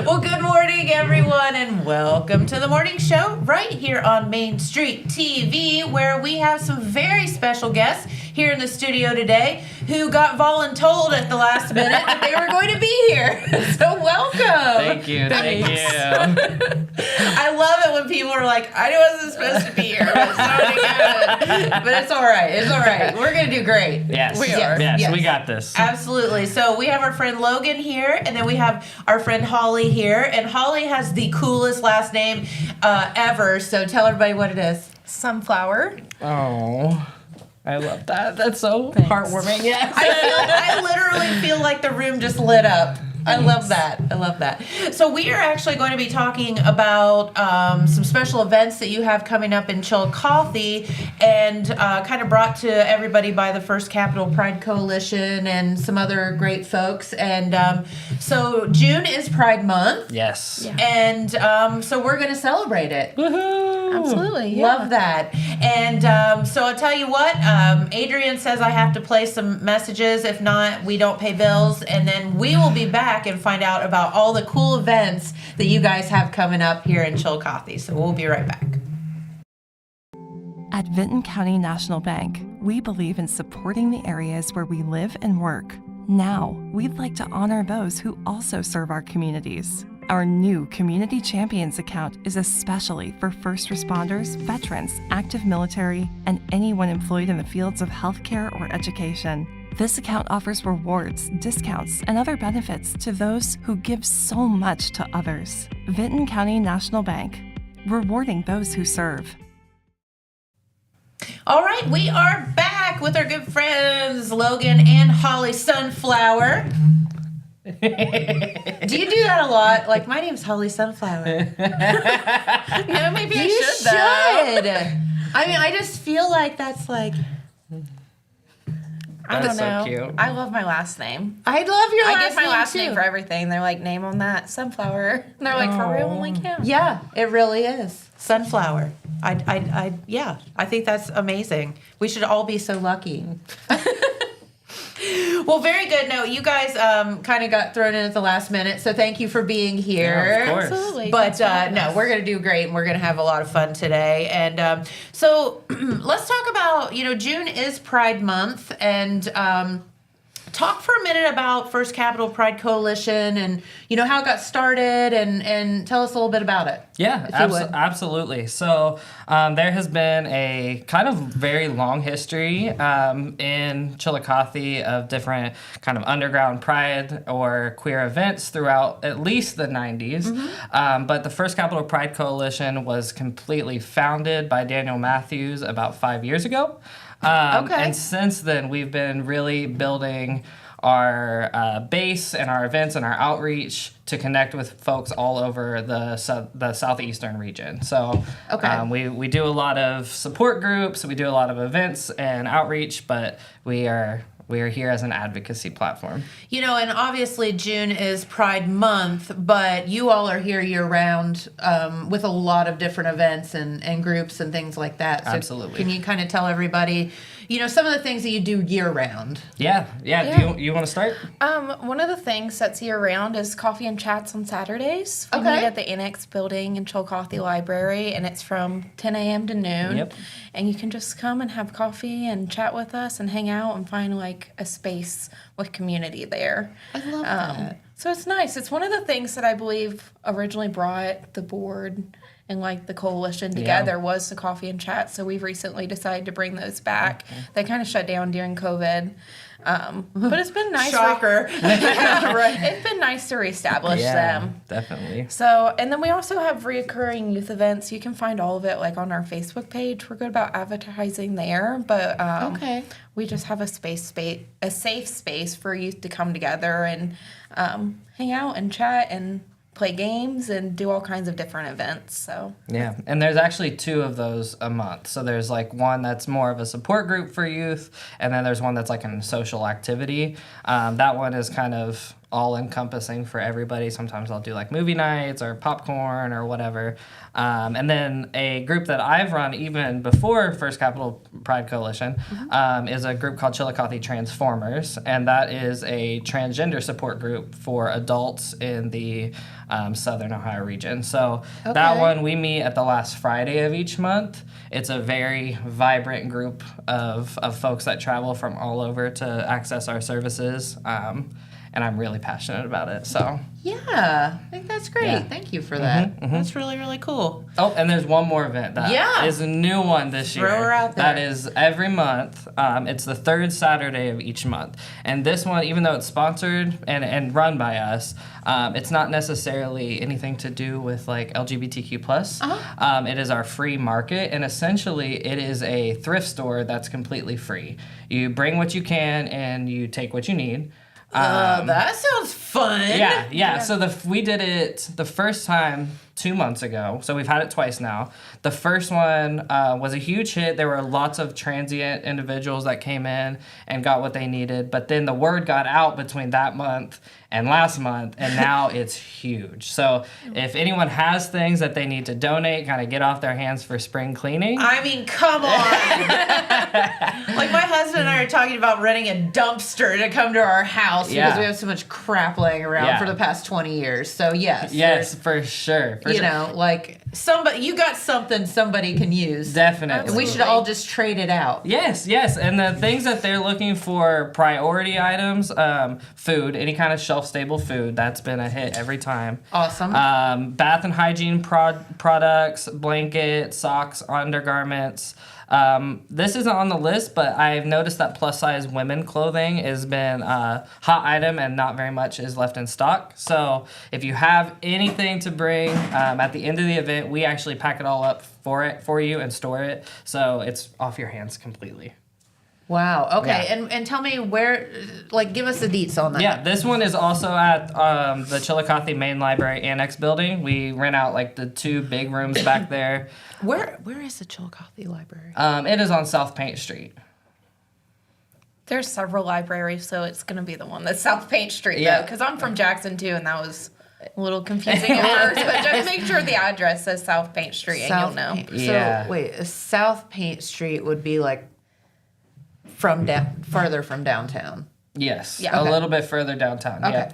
Well, good morning, everyone, and welcome to the morning show right here on Main Street TV, where we have some very special guests here in the studio today who got voluntold at the last minute that they were going to be here. So welcome. Thank you. Thank you. I love it when people are like, I wasn't supposed to be here, but it's already good. But it's all right. It's all right. We're going to do great. Yes. We are. Yes, we got this. Absolutely. So we have our friend Logan here, and then we have our friend Holly here. And Holly has the coolest last name ever. So tell everybody what it is. Sunflower. Oh, I love that. That's so heartwarming. Yes. I literally feel like the room just lit up. I love that. I love that. So we are actually going to be talking about some special events that you have coming up in Chillicothe, and kind of brought to everybody by the First Capital Pride Coalition and some other great folks. And so June is Pride Month. Yes. Yeah. And so we're going to celebrate it. Woohoo! Absolutely. Yeah. Love that. And so I'll tell you what, Adrian says I have to play some messages. If not, we don't pay bills. And then we will be back and find out about all the cool events that you guys have coming up here in Chillicothe. So we'll be right back. At Vinton County National Bank, we believe in supporting the areas where we live and work. Now, we'd like to honor those who also serve our communities. Our new Community Champions account is especially for first responders, veterans, active military, and anyone employed in the fields of healthcare or education. This account offers rewards, discounts, and other benefits to those who give so much to others. Vinton County National Bank, rewarding those who serve. All right, we are back with our good friends Logan and Holly Sunflower. Do you do that a lot? Like, my name's Holly Sunflower. No, maybe You I should, though. I mean, I just feel like that's like, I don't That's so know. cute. I love my last name. I love your I last give my name last too. name for everything. They're like, name on that, Sunflower. And they're like, for real? I'm like, yeah. Yeah, it really is. Sunflower. Yeah, I think that's amazing. We should all be so lucky. Well, very good. No, you guys kind of got thrown in at the last minute, so thank you for being here. Yeah, of course. Absolutely. But Thanks for having no, us. we're going to do great, and we're going to have a lot of fun today. And so let's talk about, June is Pride Month, and talk for a minute about First Capital Pride Coalition and, how it got started, and tell us a little bit about it. Yeah, if you would. absolutely. So there has been a kind of very long history in Chillicothe of different kind of underground pride or queer events throughout at least the 90s. Mm-hmm. But the First Capital Pride Coalition was completely founded by Daniel Matthews about 5 years ago. Okay. And since then, we've been really building our base and our events and our outreach to connect with folks all over the southeastern region. So Okay. we do a lot of support groups, we do a lot of events and outreach, but we are here as an advocacy platform. And obviously June is Pride Month, but you all are here year round with a lot of different events and groups and things like that. So Absolutely. Can you kind of tell everybody, some of the things that you do year round? Yeah. Yeah. Do you want to start? One of the things that's year round is coffee and chats on Saturdays. We Okay. meet at the Annex building in Chillicothe Library, and it's from 10 a.m. to noon. Yep. And you can just come and have coffee and chat with us and hang out and find like a space with community there. I love that. So it's nice. It's one of the things that I believe originally brought the board and like the coalition together was the coffee and chat. So we've recently decided to bring those back. They kind of shut down during COVID. But it's been nice. Shocker. It's been nice to reestablish them. Definitely. So, and then we also have reoccurring youth events. You can find all of it like on our Facebook page. We're good about advertising there, but Okay. we just have a safe space for youth to come together and hang out and chat and play games and do all kinds of different events. So Yeah, and there's actually 2 of those a month. So there's like one that's more of a support group for youth, and then there's one that's like a social activity. That one is kind of all encompassing for everybody. Sometimes I'll do like movie nights or popcorn or whatever. And then a group that I've run even before First Capital Pride Coalition is a group called Chillicothe Transformers, and that is a transgender support group for adults in the Southern Ohio region. So that one, we meet at the last Friday of each month. It's a very vibrant group of folks that travel from all over to access our services. And I'm really passionate about it. So Yeah, I think that's great. Yeah. Thank you for that. That's really, really cool. oh, and there's one more event that is a new one this year. Throw her out there. That is every month. It's the third Saturday of each month. And this one, even though it's sponsored and run by us, it's not necessarily anything to do with like LGBTQ+. It is our free market, and essentially it is a thrift store that's completely free. You bring what you can and you take what you need. That sounds fun. Yeah. So we did it the first time 2 months ago. So we've had it twice now. The first one was a huge hit. There were lots of transient individuals that came in and got what they needed. But then the word got out between that month and last month, and now it's huge. So if anyone has things that they need to donate, kind of get off their hands for spring cleaning. I mean, come on. Like, my husband and I are talking about renting a dumpster to come to our house because we have so much crap laying around for the past 20 years. So, yes. Yes, for sure. You know, like, you got something somebody can use. Definitely. And we should all just trade it out. Yes. And the things that they're looking for, priority items, food, any kind of shelf-stable food, that's been a hit every time. Awesome. Bath and hygiene products, blankets, socks, undergarments. This isn't on the list, but I've noticed that plus-size women clothing has been a hot item and not very much is left in stock. So if you have anything to bring at the end of the event, we actually pack it all up for you and store it, so it's off your hands completely. Wow. Okay. Yeah. And tell me where, like, give us the deets on that. Yeah, this one is also at the Chillicothe Main Library Annex building. We rent out like the 2 big rooms back there. Where is the Chillicothe Library? It is on South Paint Street. There's several libraries, so it's going to be the one that's South Paint Street, Yeah. though, because I'm from Jackson, too, and that was a little confusing at first, but just make sure the address says South Paint Street, and you'll know. Yeah. So, wait, South Paint Street would be, like, farther from downtown. Yes, Yeah. a Okay. little bit further downtown. Okay.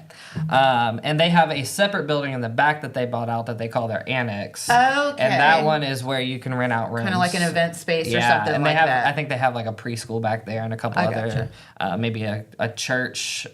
Yeah. And they have a separate building in the back that they bought out that they call their annex. Okay. And that one is where you can rent out rooms. Kind of like an event space or Yeah, something and like they have. that. I think they have like a preschool back there and a couple I other, maybe a church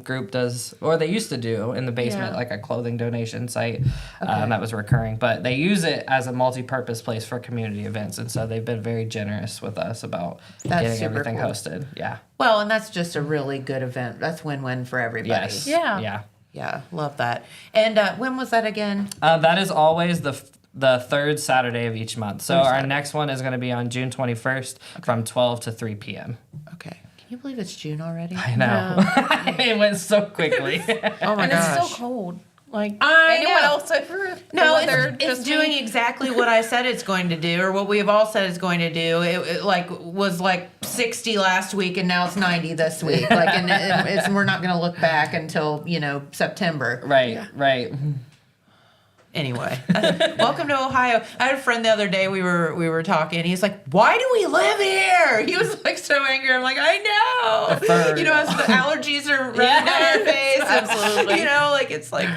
group does, or they used to do in the basement, Yeah. like a clothing donation site that was recurring. But they use it as a multi-purpose place for community events, and so they've been very generous with us about getting super everything cool. hosted. Yeah. Well, and that's just a really good event. That's win-win for everybody. Yes. Yeah. Yeah. Yeah, love that. And when was that again? That is always the third Saturday of each month. So our next one is going to be on June 21st from 12 to 3 p.m. Okay. Can you believe it's June already? I know. It went so quickly. Oh my And gosh. it's still cold. Like, I anyone know. else over No, the weather? it's Just doing me? exactly what I said it's going to do, or what we have all said it's going to do. It was like 60 last week, and now it's 90 this week. Like, and we're not going to look back until September. Right. Anyway, welcome to Ohio. I had a friend the other day. We were talking. He's like, "Why do we live here?" He was like so angry. I'm like, "I know." As the allergies are running down our face. Absolutely. Like it's like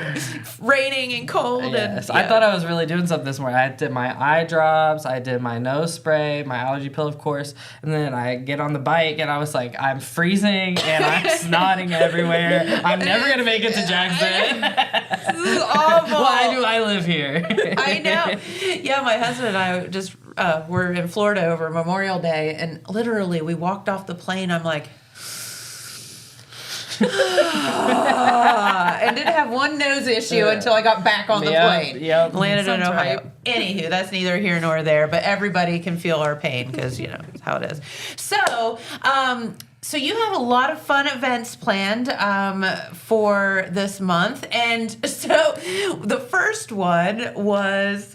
raining and cold. Yes. And I thought I was really doing something this morning. I did my eye drops, I did my nose spray, my allergy pill, of course, and then I get on the bike and I was like, I'm freezing and I'm snotting everywhere. I'm never gonna make it to Jackson. This is awful. Why do I live here? I know. Yeah, my husband and I just were in Florida over Memorial Day, and literally we walked off the plane. I'm like, and didn't have one nose issue until I got back on the plane. Yep. Landed in Sounds Ohio. right. Anywho, that's neither here nor there, but everybody can feel our pain because it's how it is. So, so you have a lot of fun events planned for this month, and so the first one was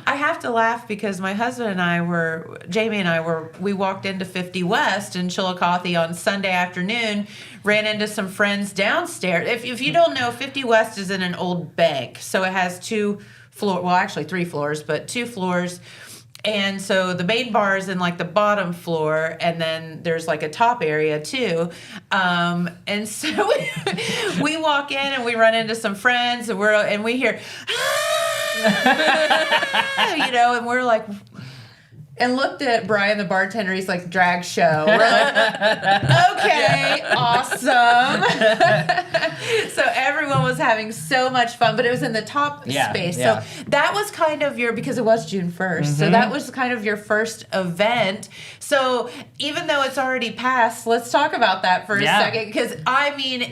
I have to laugh because my husband and Jamie and I we walked into 50 West in Chillicothe on Sunday afternoon, ran into some friends downstairs. If you don't know, 50 West is in an old bank. So it has 2 floors, well, actually 3 floors, but 2 floors. And so the main bar is in like the bottom floor, and then there's like a top area too. And so we walk in and we run into some friends, and we hear, and we're like, and looked at Brian the bartender. He's like, drag show. We're like, okay, awesome. So everyone was having so much fun, but it was in the top space. Yeah. So that was kind of because it was June 1st. So that was kind of your first event. So even though it's already passed, let's talk about that for a second. Because I mean,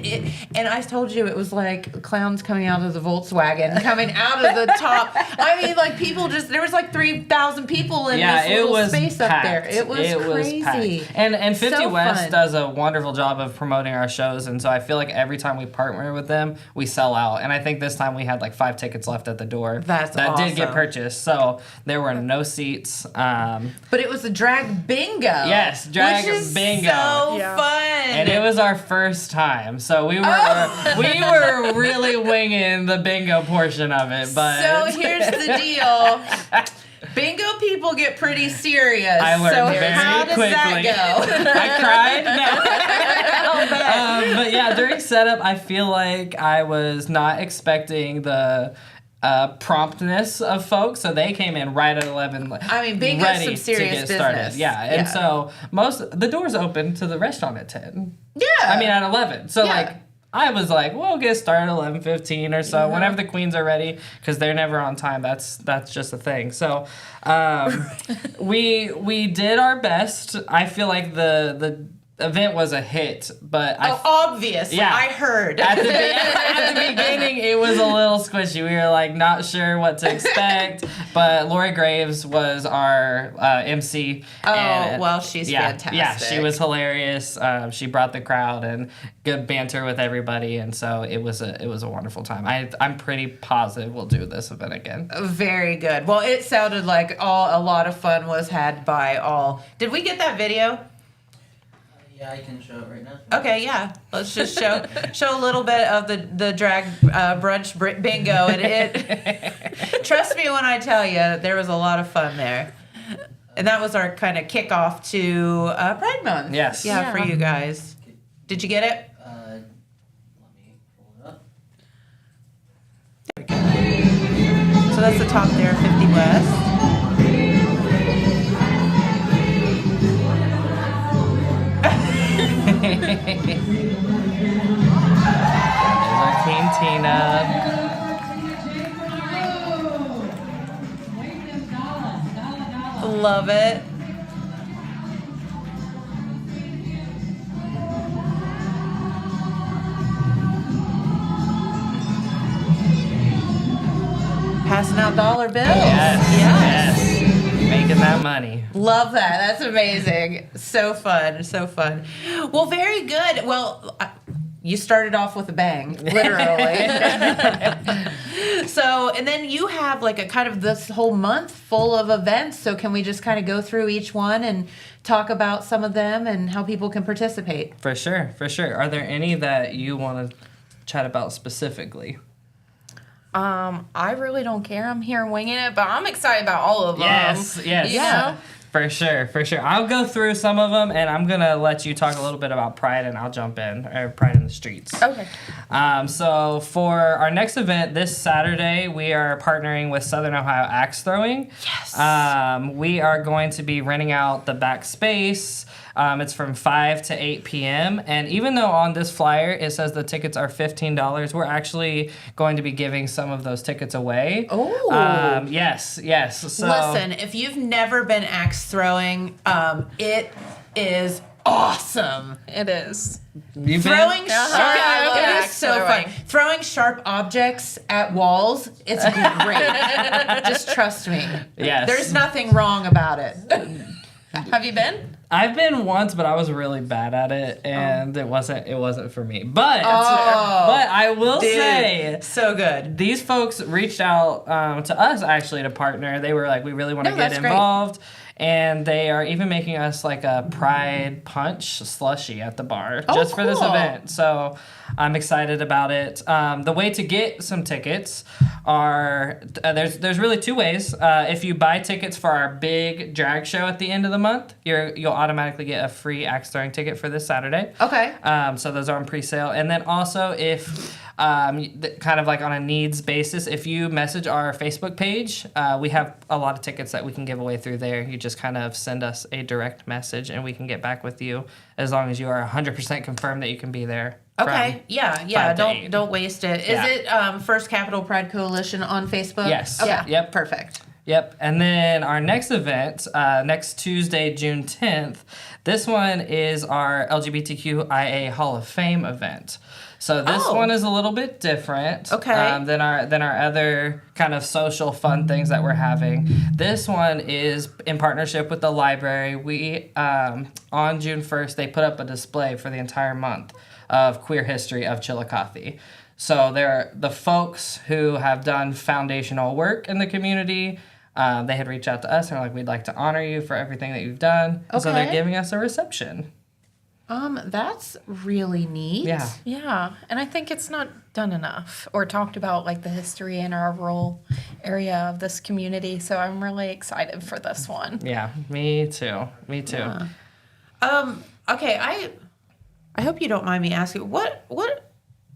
and I told you it was like clowns coming out of the Volkswagen, coming out of the top. I mean, like people there was like 3,000 people in this little space packed. Up there. It was crazy. Packed. And 50 So West fun. does a wonderful job of promoting our shows, and so I feel like every time we partner with them, we sell out. And I think this time we had like 5 tickets left at the door. That did get purchased, so there were no seats. But it was a drag bingo. Yes, drag which is bingo. So fun. And it was our first time, so we were really winging the bingo portion of it. But so here's the deal. Bingo people get pretty serious. I learned very how does quickly. That I cried. No. But yeah, during setup, I feel like I was not expecting the promptness of folks, so they came in right at 11. I mean, bingo's ready some serious to get business. started. Yeah, and so the doors open to the restaurant at 10. Yeah. I mean, at 11. So like. I was like, we'll get started at 11:15 or so, whenever the queens are ready, because they're never on time. That's just a thing. So we did our best. I feel like the event was a hit, but obviously, yeah. I heard. At the beginning, it was a little squishy. We were like not sure what to expect, but Lori Graves was our MC. She's fantastic. Yeah, she was hilarious. She brought the crowd and good banter with everybody, and so it was a wonderful time. I'm pretty positive we'll do this event again. Very good. Well, it sounded like a lot of fun was had by all. Did we get that video? Yeah, I can show it right now. Okay, yeah. Let's just show a little bit of the drag brunch bingo, and it. Trust me when I tell you, there was a lot of fun there, and that was our kind of kickoff to Pride Month. Yes. Yeah, for you guys. Did you get it? Let me pull it up. So that's the top there, 50 West. There's our Queen Tina. Love it. Passing out dollar bills. Yes. Making that money. Love that. That's amazing. So fun. So fun. Well, very good. Well, you started off with a bang, literally. So, and then you have like a kind of this whole month full of events. So can we just kind of go through each one and talk about some of them and how people can participate? For sure. Are there any that you want to chat about specifically? I really don't care. I'm here winging it, but I'm excited about all of them. Yes. You know? For sure. I'll go through some of them, and I'm going to let you talk a little bit about Pride, and I'll jump in, or Pride in the Streets. Okay. So for our next event this Saturday, we are partnering with Southern Ohio Axe Throwing. Yes. We are going to be renting out the back space. It's from 5 to 8 p.m. And even though on this flyer it says the tickets are $15, we're actually going to be giving some of those tickets away. Oh. Yes. So, listen, if you've never been axe throwing, it is awesome. It is. you've Throwing been? sharp, I love it is axe so throwing. fun. Throwing sharp objects at walls, it's great. Just trust me. Yes. There's nothing wrong about it. Have you been? I've been once, but I was really bad at it, and it wasn't for me. But I will say, so good. these folks reached out to us actually to partner. They were like, we really want to get that's great. involved. And they are even making us like a Pride Punch slushie at the bar just for this cool. event. So I'm excited about it. The way to get some tickets are there's really two ways. If you buy tickets for our big drag show at the end of the month, you'll automatically get a free axe throwing ticket for this Saturday. Okay. So those are on pre-sale. And then also if kind of like on a needs basis, if you message our Facebook page, we have a lot of tickets that we can give away through there. You just kind of send us a direct message and we can get back with you as long as you are 100% confirmed that you can be there. Okay. Yeah. 5 to 8. Don't waste it. Is it First Capital Pride Coalition on Facebook? Yes. Okay. Yep. Perfect. Yep. And then our next event, next Tuesday, June 10th, this one is our LGBTQIA Hall of Fame event. So this one is a little bit different than our other kind of social fun things that we're having. This one is in partnership with the library. We on June 1st, they put up a display for the entire month of queer history of Chillicothe. So they're the folks who have done foundational work in the community. They had reached out to us and were like, we'd like to honor you for everything that you've done. Okay. So they're giving us a reception. That's really neat. Yeah. Yeah, and I think it's not done enough or talked about like the history in our rural area of this community. So I'm really excited for this one. Yeah, me too. Me too. Yeah. Okay, I hope you don't mind me asking what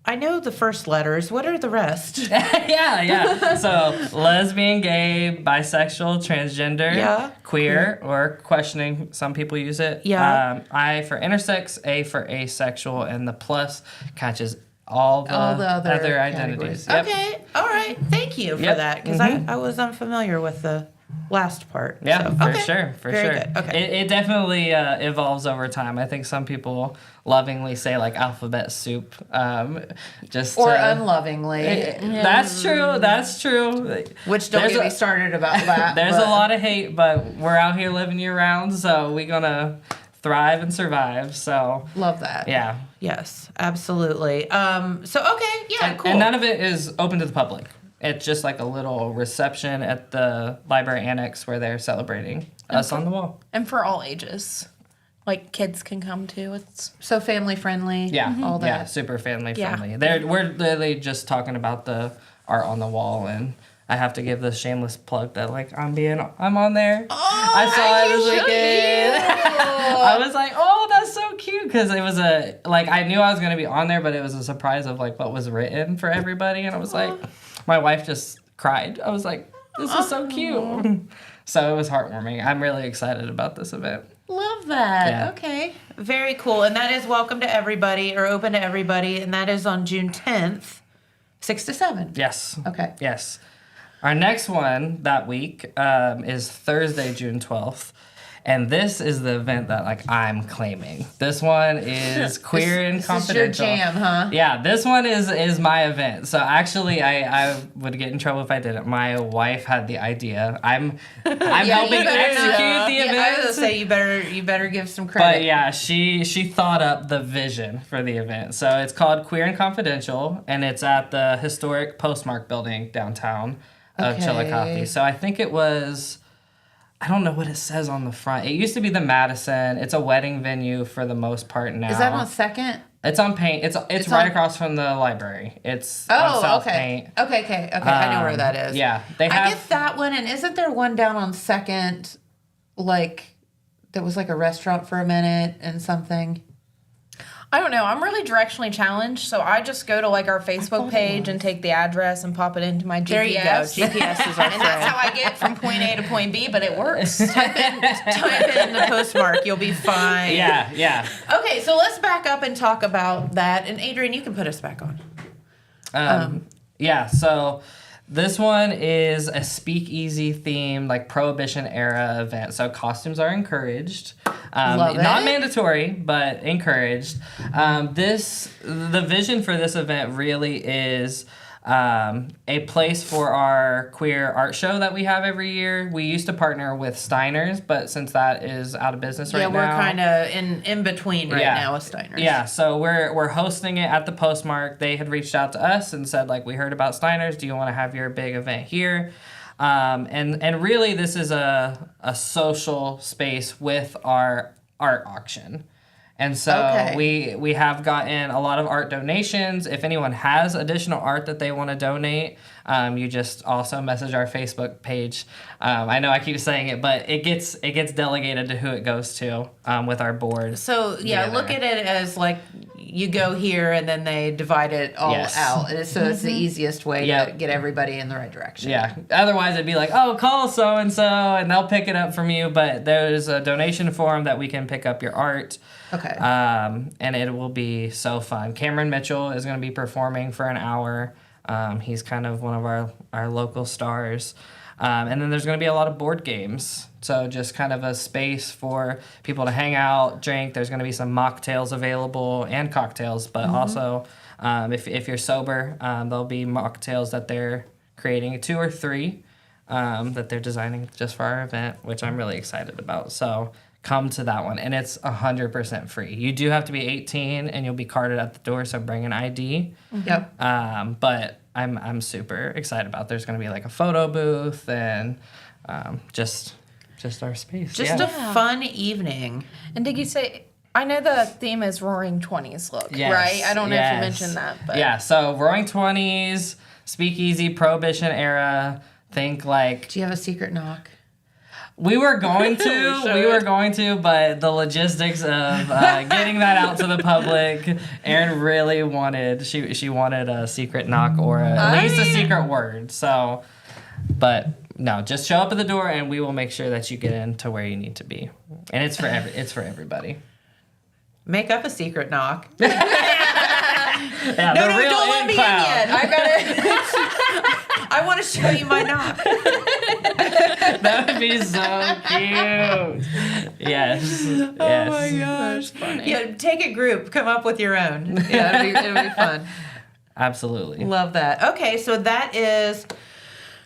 I know the first letters. What are the rest? yeah. So lesbian, gay, bisexual, transgender, queer, or questioning. Some people use it. Yeah. I for intersex, A for asexual, and the plus catches all the other identities. Yep. Okay. All right. Thank you for that because I was unfamiliar with the last part. Yeah, so, for sure. Very good. Okay. It definitely evolves over time. I think some people lovingly say like alphabet soup, or unlovingly. That's true. Which don't get me started about that. There's a lot of hate, but we're out here living year round, so we're gonna thrive and survive. So love that. Yeah. Yes, absolutely. Cool. And none of it is open to the public. It's just like a little reception at the library annex where they're celebrating us on the wall. And for all ages. Like kids can come too. It's so family friendly. Yeah. All that. Yeah, super family friendly. We're literally just talking about the art on the wall, and I have to give the shameless plug that like I'm on there. Oh, I saw it this weekend. I was like, oh, that's so cute, because it was I knew I was gonna be on there, but it was a surprise of like what was written for everybody, and I was like, my wife just cried. I was like, this is so cute. So it was heartwarming. I'm really excited about this event. Love that. Yeah. Okay. Very cool. And that is welcome to everybody or open to everybody. And that is on June 10th, 6 to 7. Yes. Okay. Yes. Our next one that week is Thursday, June 12th. And this is the event that like I'm claiming. This one is queer and confidential. This is your jam, huh? Yeah, this one is my event. So actually, I would get in trouble if I didn't. My wife had the idea. I'm helping execute the event. I was gonna say you better give some credit. But yeah, she thought up the vision for the event. So it's called Queer and Confidential, and it's at the historic Postmark building downtown of Chillicothe. So I think it was. I don't know what it says on the front. It used to be the Madison. It's a wedding venue for the most part now. Is that on Second? It's on Paint. It's right across from the library. It's on South Paint. Okay. I know where that is. Yeah, I get that one. And isn't there one down on Second, like that was like a restaurant for a minute and something? I don't know. I'm really directionally challenged, so I just go to like our Facebook page and take the address and pop it into my GPS. There you go. GPS is our and that's how I get from point A to point B, but it works. type in the postmark. You'll be fine. Yeah. Okay, so let's back up and talk about that. And Adrian, you can put us back on. So this one is a speakeasy themed, like Prohibition era event. So costumes are encouraged. Love it. Not mandatory, but encouraged. The vision for this event really is a place for our queer art show that we have every year. We used to partner with Steiner's, but since that is out of business right now. Yeah, we're kind of in between right now with Steiner's. Yeah, so we're hosting it at the Postmark. They had reached out to us and said, like, we heard about Steiner's. Do you want to have your big event here? And really, this is a social space with our art auction. And so we have gotten a lot of art donations. If anyone has additional art that they want to donate, you just also message our Facebook page. I know I keep saying it, but it gets delegated to who it goes to with our board. So look at it as like you go here and then they divide it all out. So it's the easiest way to get everybody in the right direction. Yeah. Otherwise, it'd be like, oh, call so and so, and they'll pick it up from you. But there's a donation form that we can pick up your art. Okay. And it will be so fun. Cameron Mitchell is going to be performing for an hour. He's kind of one of our local stars. And then there's going to be a lot of board games. So just kind of a space for people to hang out, drink. There's going to be some mocktails available and cocktails. But also, if you're sober, there'll be mocktails that they're creating, 2 or 3 that they're designing just for our event, which I'm really excited about. So come to that one, and it's 100% free. You do have to be 18, and you'll be carded at the door, so bring an ID. Yep. But I'm super excited about. There's going to be like a photo booth and just our space. Just a fun evening. And did you say? I know the theme is Roaring 20s look, Yes, right? I don't know if you yes. mentioned that, but Yeah, so Roaring 20s, Speakeasy, Prohibition era. Think like Do you have a secret knock? we were going to, but the logistics of getting that out to the public, Erin really wanted, she wanted a secret knock or at least a secret word. So, but no, just show up at the door and we will make sure that you get into where you need to be. And it's for everybody. Make up a secret knock. Yeah, No, the real don't let me in clown. yet. I gotta. I want to show you my knock. That would be so cute. Yes. Oh my gosh. Yeah, take a group. Come up with your own. Yeah, it'll be fun. Absolutely. Love that. Okay, so that is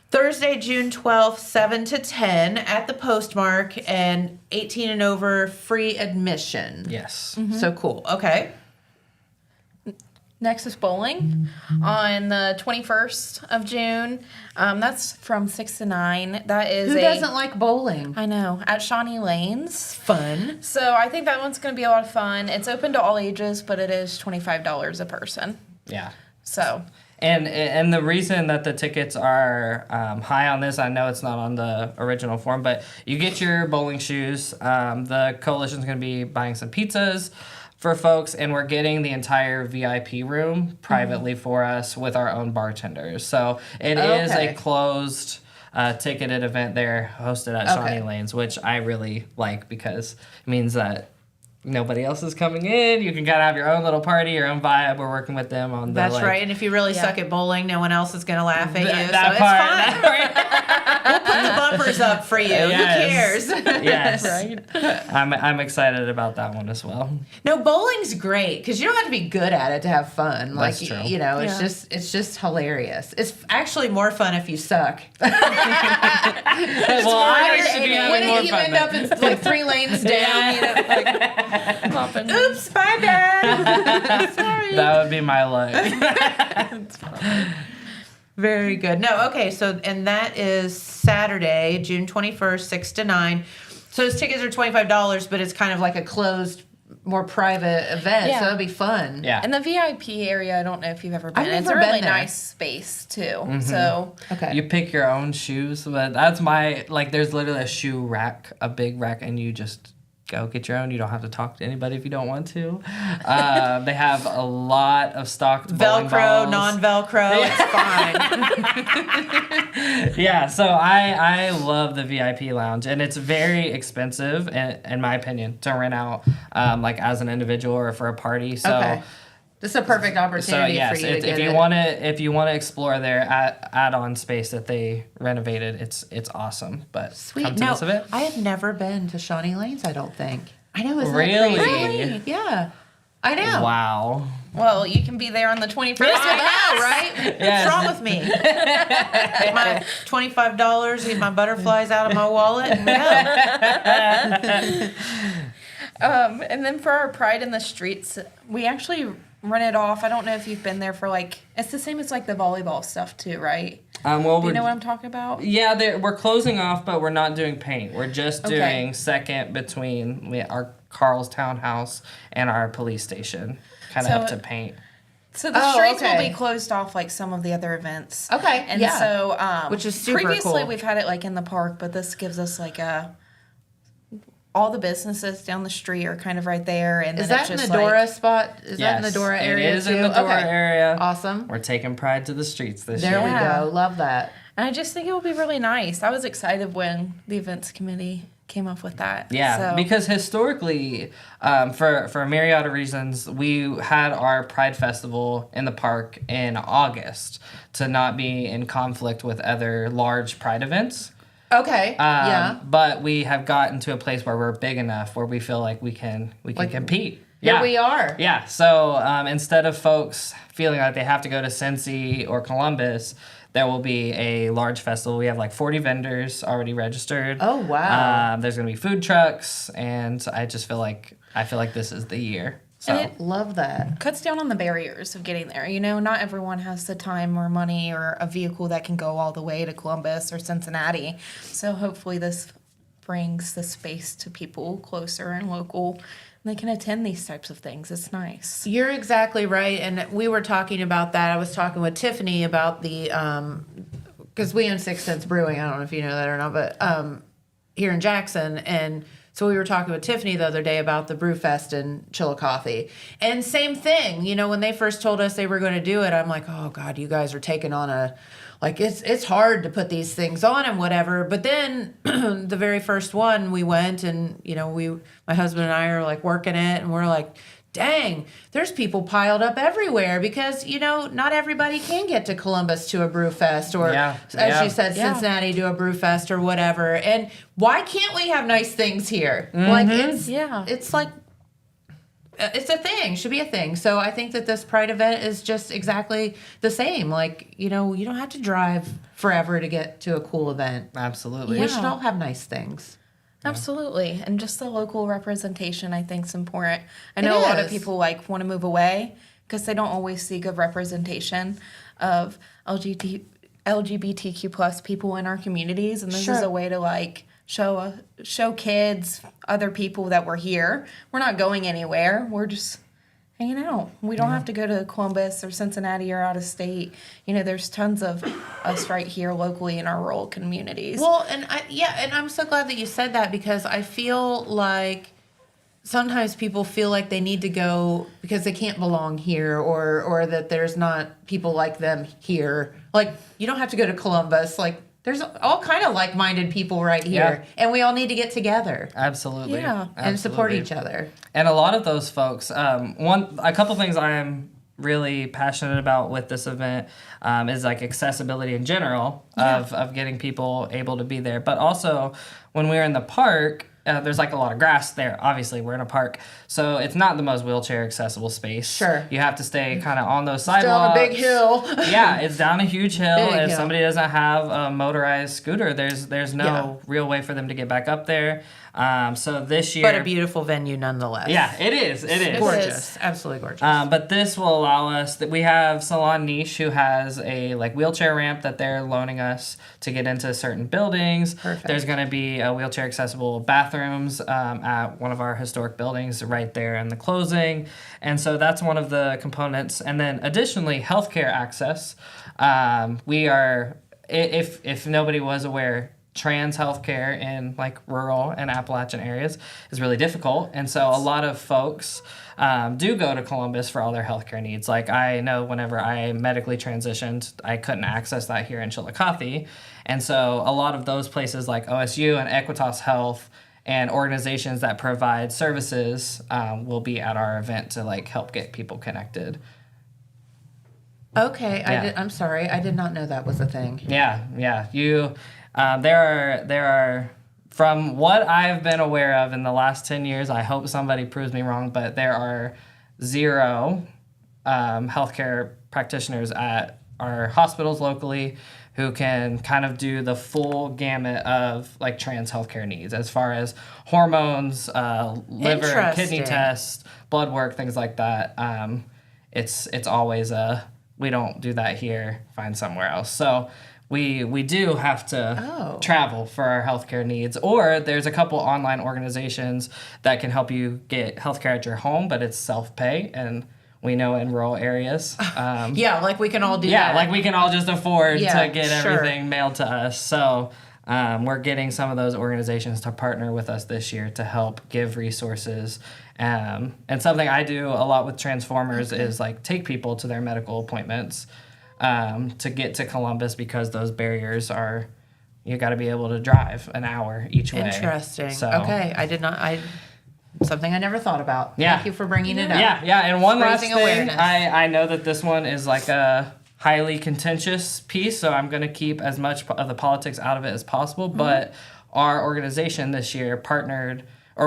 Thursday, June 12th, 7 to 10 at the Postmark, and 18 and over free admission. Yes. So cool. Okay. next is bowling on the 21st of June. That's from 6 to 9. That is Who doesn't like bowling? I know, at Shawnee Lanes. Fun. So I think that one's going to be a lot of fun. It's open to all ages, but it is $25 a person. Yeah. So. And the reason that the tickets are high on this, I know it's not on the original form, but you get your bowling shoes. The coalition's going to be buying some pizzas for folks, and we're getting the entire VIP room privately for us with our own bartenders. So it is a closed ticketed event there hosted at Shawnee Lanes, which I really like because it means that nobody else is coming in. You can kind of have your own little party, your own vibe. We're working with them on the That's right. And if you really suck at bowling, no one else is going to laugh at you. That So it's fine. We'll put the bumpers up for you. Yes. Who cares? Yes. Right? I'm excited about that one as well. No, bowling's great because you don't have to be good at it to have fun. Like, That's true. you know, it's just hilarious. It's actually more fun if you suck. Well, I should be having more you fun end then. up in like 3 lanes down, you know, like, oops, bye, Dad. Sorry. That would be my luck. Very good. No, okay, so, and that is Saturday, June 21st, 6 to 9. So those tickets are $25, but it's kind of like a closed, more private event, Yeah. so it'll be fun. Yeah. And the VIP area, I don't know if you've ever been. I've It's never a really been there. nice space too. So Okay. You pick your own shoes, but that's my, like, there's literally a shoe rack, a big rack, and you just go get your own. You don't have to talk to anybody if you don't want to. They have a lot of stocked bowling Velcro, balls. non-Velcro, it's fine. Yeah, so I love the VIP lounge, and it's very expensive, in my opinion, to rent out, like as an individual or for a party. So, This is a perfect opportunity so yes, for you to get if you want to explore their add-on space that they renovated, it's awesome. But Sweet. come to No, this event. I have never been to Shawnee Lanes, I don't think. I know, isn't Really? that crazy? Yeah. I know. Wow. Well, you can be there on the 21st. I know, right? Yes. What's wrong with me? Get my $25, eat my butterflies out of my wallet, and go. And then for our Pride in the Streets, we actually run it off. I don't know if you've been there for it's the same as the volleyball stuff too, right? Well, Do you know what I'm talking about? Yeah, we're closing off, but we're not doing paint. We're just Okay. doing second between our Carl's Townhouse and our police station, kind of So- up to paint. So the streets will okay. be closed off like some of the other events. Okay, And yeah. so Which is super previously cool. we've had it in the park, but this gives us all the businesses down the street are kind of right there, and Is then that in it's the just Dora spot? Is that in the Yes, Dora area It is too? in the Dora Okay. area. Awesome. We're taking Pride to the streets this There year. we Yeah. go. Love that. And I just think it will be really nice. I was excited when the events committee came up with that. Yeah, So- because historically, for a myriad of reasons, we had our Pride Festival in the park in August to not be in conflict with other large Pride events. Okay. Yeah. But we have gotten to a place where we're big enough where we feel like we can compete. Here we are. Yeah. So instead of folks feeling like they have to go to Cincy or Columbus, there will be a large festival. We have 40 vendors already registered. Oh, wow. There's gonna be food trucks, and I feel like this is the year. So And Love that. cuts down on the barriers of getting there. Not everyone has the time or money or a vehicle that can go all the way to Columbus or Cincinnati. So hopefully this brings the space to people closer and local. And they can attend these types of things. It's nice. You're exactly right. And we were talking about that. I was talking with Tiffany about the, because we own Six Sense Brewing. I don't know if you know that or not, but here in Jackson. And so we were talking with Tiffany the other day about the Brew Fest in Chillicothe. And same thing, when they first told us they were going to do it, I'm like, oh God, you guys are taking on it's hard to put these things on and whatever. But then the very first one we went and, my husband and I are working it and we're like, dang, there's people piled up everywhere because, not everybody can get to Columbus to a brew fest or, as you said, Cincinnati to a brew fest or whatever. And why can't we have nice things here? It's a thing, should be a thing. So I think that this Pride event is just exactly the same. You don't have to drive forever to get to a cool event. absolutely. We should all have nice things. Absolutely. And just the local representation, I think, is important. I know a lot of is. people want to move away because they don't always see good representation of LGBTQ plus people in our communities. And this is a way to show kids, other people that we're here. We're not going anywhere. We're just hanging out. We don't have to go to Columbus or Cincinnati or out of state. There's tons of us right here locally in our rural communities. Well, and I'm so glad that you said that because I feel like sometimes people feel like they need to go because they can't belong here or that there's not people like them here. You don't have to go to Columbus. There's all kind of like-minded people right here, and we all need to get together Absolutely. Yeah. and support Absolutely. each other. And a lot of those folks, a couple things I'm really passionate about with this event is accessibility in general of getting people able to be there. But also when we're in the park, there's a lot of grass there. Obviously, we're in a park, so it's not the most wheelchair accessible space. Sure. You have to stay kind of on those Still on sidewalks. a big hill. Yeah, it's down a huge hill. Big If hill. somebody doesn't have a motorized scooter, there's no real way for them to get back up there. So this year, But a beautiful venue nonetheless. yeah, it is. It is. Gorgeous. Absolutely gorgeous. But this will allow us that we have Salon Niche who has a wheelchair ramp that they're loaning us to get into certain buildings. Perfect. There's going to be wheelchair accessible bathrooms at one of our historic buildings right there in the closing, and so that's one of the components. And then additionally, healthcare access. We are, if nobody was aware, trans healthcare in rural and Appalachian areas is really difficult, and so a lot of folks do go to Columbus for all their healthcare needs. I know whenever I medically transitioned, I couldn't access that here in Chillicothe, and so a lot of those places like OSU and Equitas Health and organizations that provide services will be at our event to help get people connected. Okay, Yeah. I'm sorry, I did not know that was a thing. Yeah. You, there are, from what I've been aware of in the last 10 years, I hope somebody proves me wrong, but there are 0 healthcare practitioners at our hospitals locally who can kind of do the full gamut of like trans healthcare needs as far as hormones, liver and kidney Interesting. tests, blood work, things like that. It's always we don't do that here, find somewhere else. So we do have to travel for our healthcare needs, or there's a couple online organizations that can help you get healthcare at your home, but it's self-pay, and we know in rural areas. Yeah, like we can all do Yeah, that. like we can all just afford Yeah, to get sure. everything mailed to us. So we're getting some of those organizations to partner with us this year to help give resources. And something I do a lot with Transformers is like take people to their medical appointments to get to Columbus, because those barriers are, you got to be able to drive an hour each way. Interesting. So, Okay, something I never thought about. Yeah. Thank you for bringing it up. Yeah. And one last Raising thing, awareness. I know that this one is like a highly contentious piece, so I'm going to keep as much of the politics out of it as possible. Mm-hmm. But our organization this year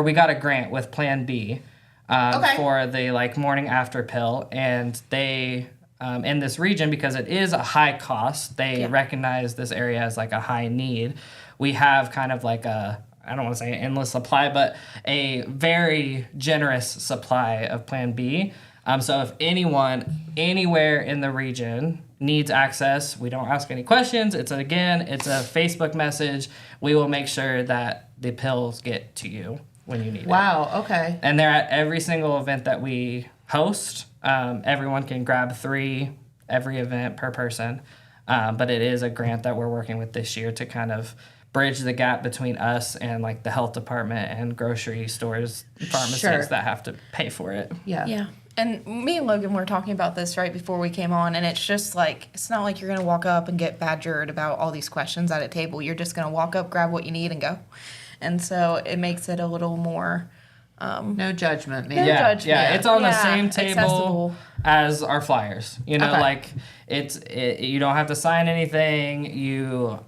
we got a grant with Plan B for the like morning after pill, and they in this region, because it is a high cost, they recognize this area as like a high need. We have kind of like I don't want to say an endless supply, but a very generous supply of Plan B. So if anyone anywhere in the region needs access, we don't ask any questions. It's a Facebook message. We will make sure that the pills get to you when you need it. Wow, okay. And they're at every single event that we host. Everyone can grab 3 every event per person. But it is a grant that we're working with this year to kind of bridge the gap between us and like the health department and grocery stores, pharmacies that have to pay for it. Yeah. And me and Logan were talking about this right before we came on, and it's just like, it's not like you're going to walk up and get badgered about all these questions at a table. You're just going to walk up, grab what you need, and go. And so it makes it a little more... No judgment, man. judgment. Yeah, it's on the same table accessible. as our flyers. You know, Okay. like you don't have to sign anything.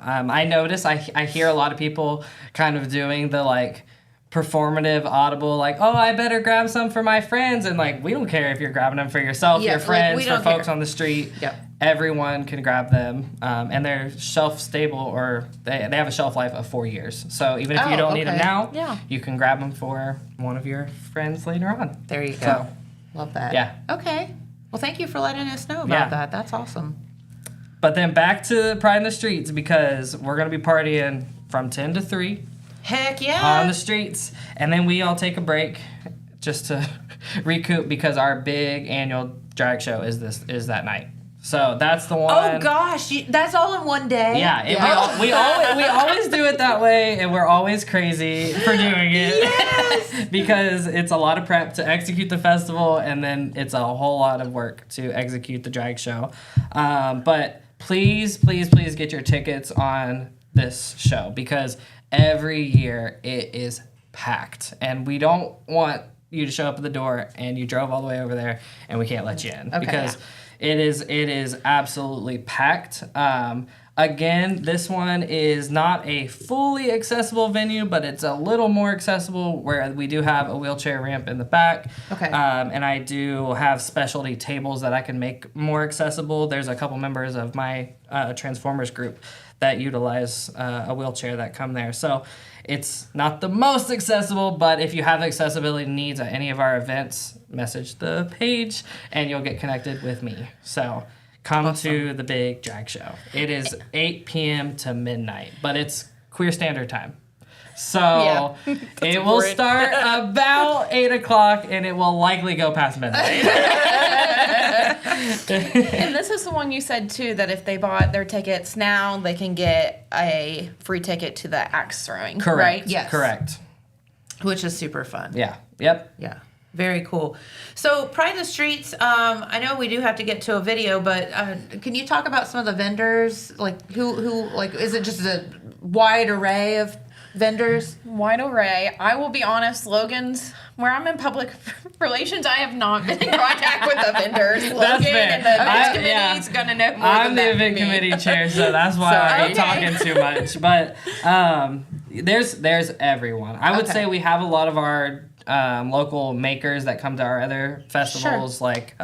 I notice I hear a lot of people kind of doing the like performative audible, like, oh, I better grab some for my friends, and like we don't care if you're grabbing them for yourself, Yeah, your like, friends, we for don't folks care. on the street. Yep. Everyone can grab them, and they're shelf stable, or they have a shelf life of 4 years. So even if you don't need them okay. now, you can grab them for one of your friends later on. There you go. So, Love that. yeah. Okay. Well, thank you for letting us know about Yeah. that. That's awesome. But then back to Pride in the Streets, because we're going to be partying from 10 to 3 Heck yeah. on the streets. And then we all take a break just to recoup, because our big annual drag show is that night. So that's the one. Oh gosh, that's all in one day. Yeah, we always do it that way, and we're always crazy for doing it. Yes. Because it's a lot of prep to execute the festival, and then it's a whole lot of work to execute the drag show. But please get your tickets on this show, because every year it is packed, and we don't want you to show up at the door and you drove all the way over there and we can't let you in, because it is absolutely packed. Again, this one is not a fully accessible venue, but it's a little more accessible, where we do have a wheelchair ramp in the back. Okay. And I do have specialty tables that I can make more accessible. There's a couple members of my Transformers group that utilize a wheelchair that come there. So it's not the most accessible, but if you have accessibility needs at any of our events, message the page and you'll get connected with me. So come to the big drag show. It is 8 p.m. to midnight, but it's Queer Standard Time. So it will start about 8 o'clock and it will likely go past midnight. And this is the one you said too, that if they bought their tickets now, they can get a free ticket to the axe throwing. Correct. Right? Yes. Correct. Which is super fun. Yeah. Yep. Yeah. Very cool. So Pride in the Streets, I know we do have to get to a video, but can you talk about some of the vendors? Like who like, is it just a wide array of vendors? Wide array. I will be honest, Logan's, where I'm in public relations, I have not been in contact with the vendors. Logan fair. and the events I- committee yeah. is going to know more I'm than the that event than me. committee chair, so that's why I'm talking too much. But there's everyone. I would say we have a lot of our local makers that come to our other festivals, like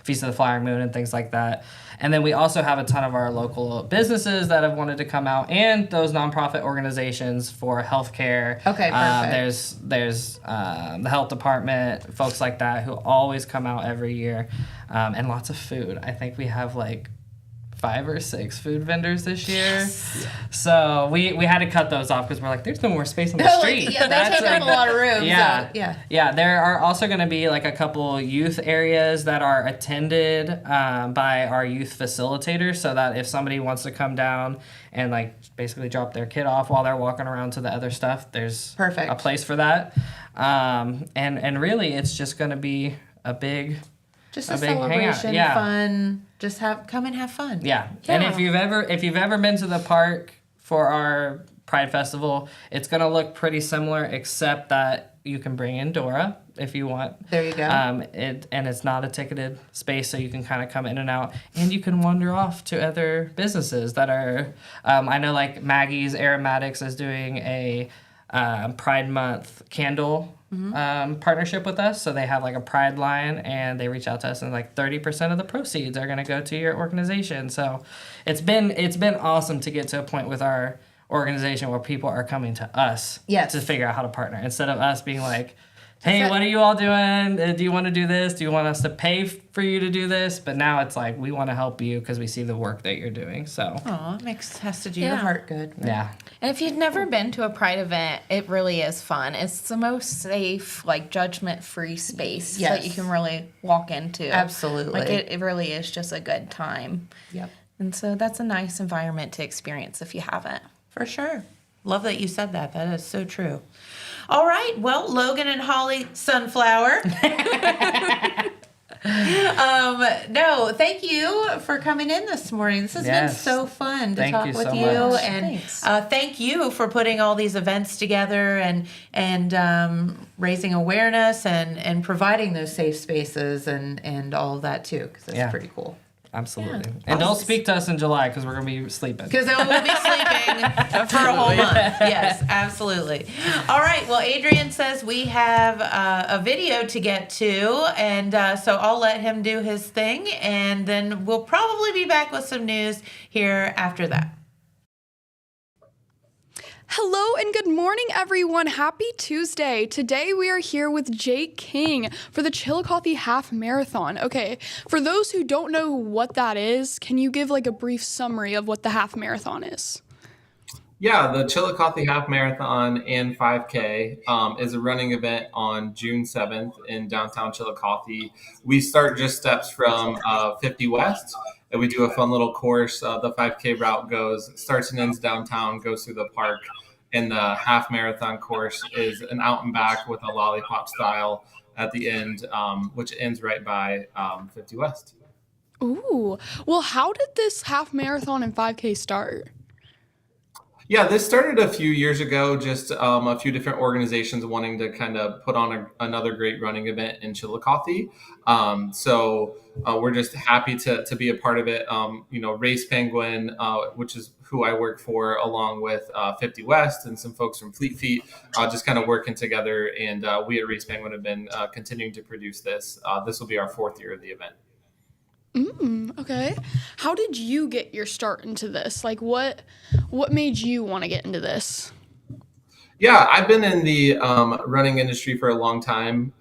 Feast of the Flying Moon and things like that. And then we also have a ton of our local businesses that have wanted to come out, and those nonprofit organizations for healthcare. Okay, perfect. There's the health department, folks like that who always come out every year, and lots of food. I think we have like 5 or 6 food vendors this year. Yes. So we had to cut those off because we're like, there's no more space on the street. They take up a lot of room. Yeah. So, Yeah, there are also going to be like a couple youth areas that are attended by our youth facilitators, so that if somebody wants to come down and like basically drop their kid off while they're walking around to the other stuff, there's Perfect. a place for that. And really it's just going to be a big celebration, hangout. fun. Just come and have fun. Yeah. And if you've ever been to the park for our Pride Festival, it's gonna look pretty similar, except that you can bring in Dora if you want. There you go. And it's not a ticketed space, so you can kind of come in and out, and you can wander off to other businesses that are. I know like Maggie's Aromatics is doing a Pride Month candle partnership with us, so they have like a Pride line, and they reach out to us, and like 30% of the proceeds are going to go to your organization. So it's been awesome to get to a point with our organization where people are coming to us to figure out how to partner, instead of us being like, hey, what are you all doing? Do you want to do this? Do you want us to pay for you to do this? But now it's like, we want to help you because we see the work that you're doing. So has to do your heart good. Yeah. And if you've never been to a Pride event, it really is fun. It's the most safe, like judgment-free space that you can really walk into. Absolutely. Like it really is just a good time. Yep. And so that's a nice environment to experience if you haven't. For sure. Love that you said that. That is so true. All right. Well, Logan and Holly Sunflower. No, thank you for coming in this morning. This has been so fun to talk with you. Much. And thank you for putting all these events together and raising awareness and providing those safe spaces and all of that too, because that's pretty cool. Absolutely. And don't speak to us in July because we're going to be sleeping. Because we'll be sleeping for a whole month. Yes, absolutely. All right. Well, Adrian says we have a video to get to, and so I'll let him do his thing, and then we'll probably be back with some news here after that. Hello and good morning, everyone. Happy Tuesday. Today we are here with Jake King for the Chillicothe Half Marathon. Okay, for those who don't know what that is, can you give like a brief summary of what the Half Marathon is? Yeah, the Chillicothe Half Marathon and 5K is a running event on June 7th in downtown Chillicothe. We start just steps from 50 West, and we do a fun little course. The 5K route starts and ends downtown, goes through the park, and the half marathon course is an out and back with a lollipop style at the end, which ends right by 50 West. Ooh, well, how did this half marathon and 5K start? Yeah, this started a few years ago, just a few different organizations wanting to kind of put on another great running event in Chillicothe. So we're just happy to be a part of it. Race Penguin, which is who I work for, along with 50 West and some folks from Fleet Feet, just kind of working together. And we at Race Penguin have been continuing to produce this. This will be our 4th year of the event. Okay. How did you get your start into this? Like, what made you want to get into this? Yeah, I've been in the running industry for a long time,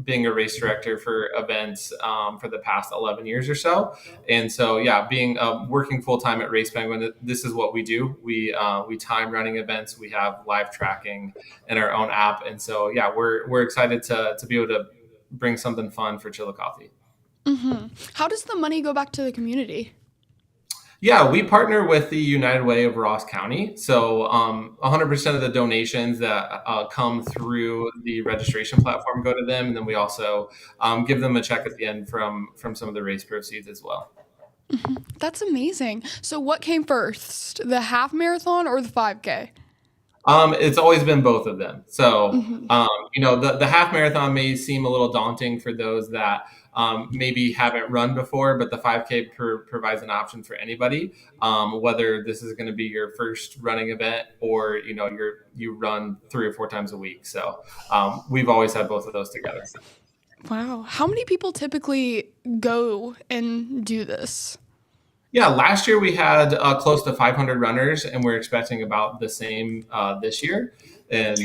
being a race director for events for the past 11 years or so. And so, yeah, being working full time at Race Penguin, this is what we do. We time running events. We have live tracking in our own app. And so, yeah, we're excited to be able to bring something fun for Chillicothe. Mm-hmm. How does the money go back to the community? Yeah, we partner with the United Way of Ross County. So 100% of the donations that come through the registration platform go to them. And then we also give them a check at the end from some of the race proceeds as well. Mm-hmm. That's amazing. So what came first, the half marathon or the 5K? It's always been both of them. So, the half marathon may seem a little daunting for those that maybe haven't run before, but the 5K provides an option for anybody, whether this is going to be your first running event or you run 3 or 4 times a week. So we've always had both of those together. Wow. How many people typically go and do this? Yeah, last year we had close to 500 runners, and we're expecting about the same this year. And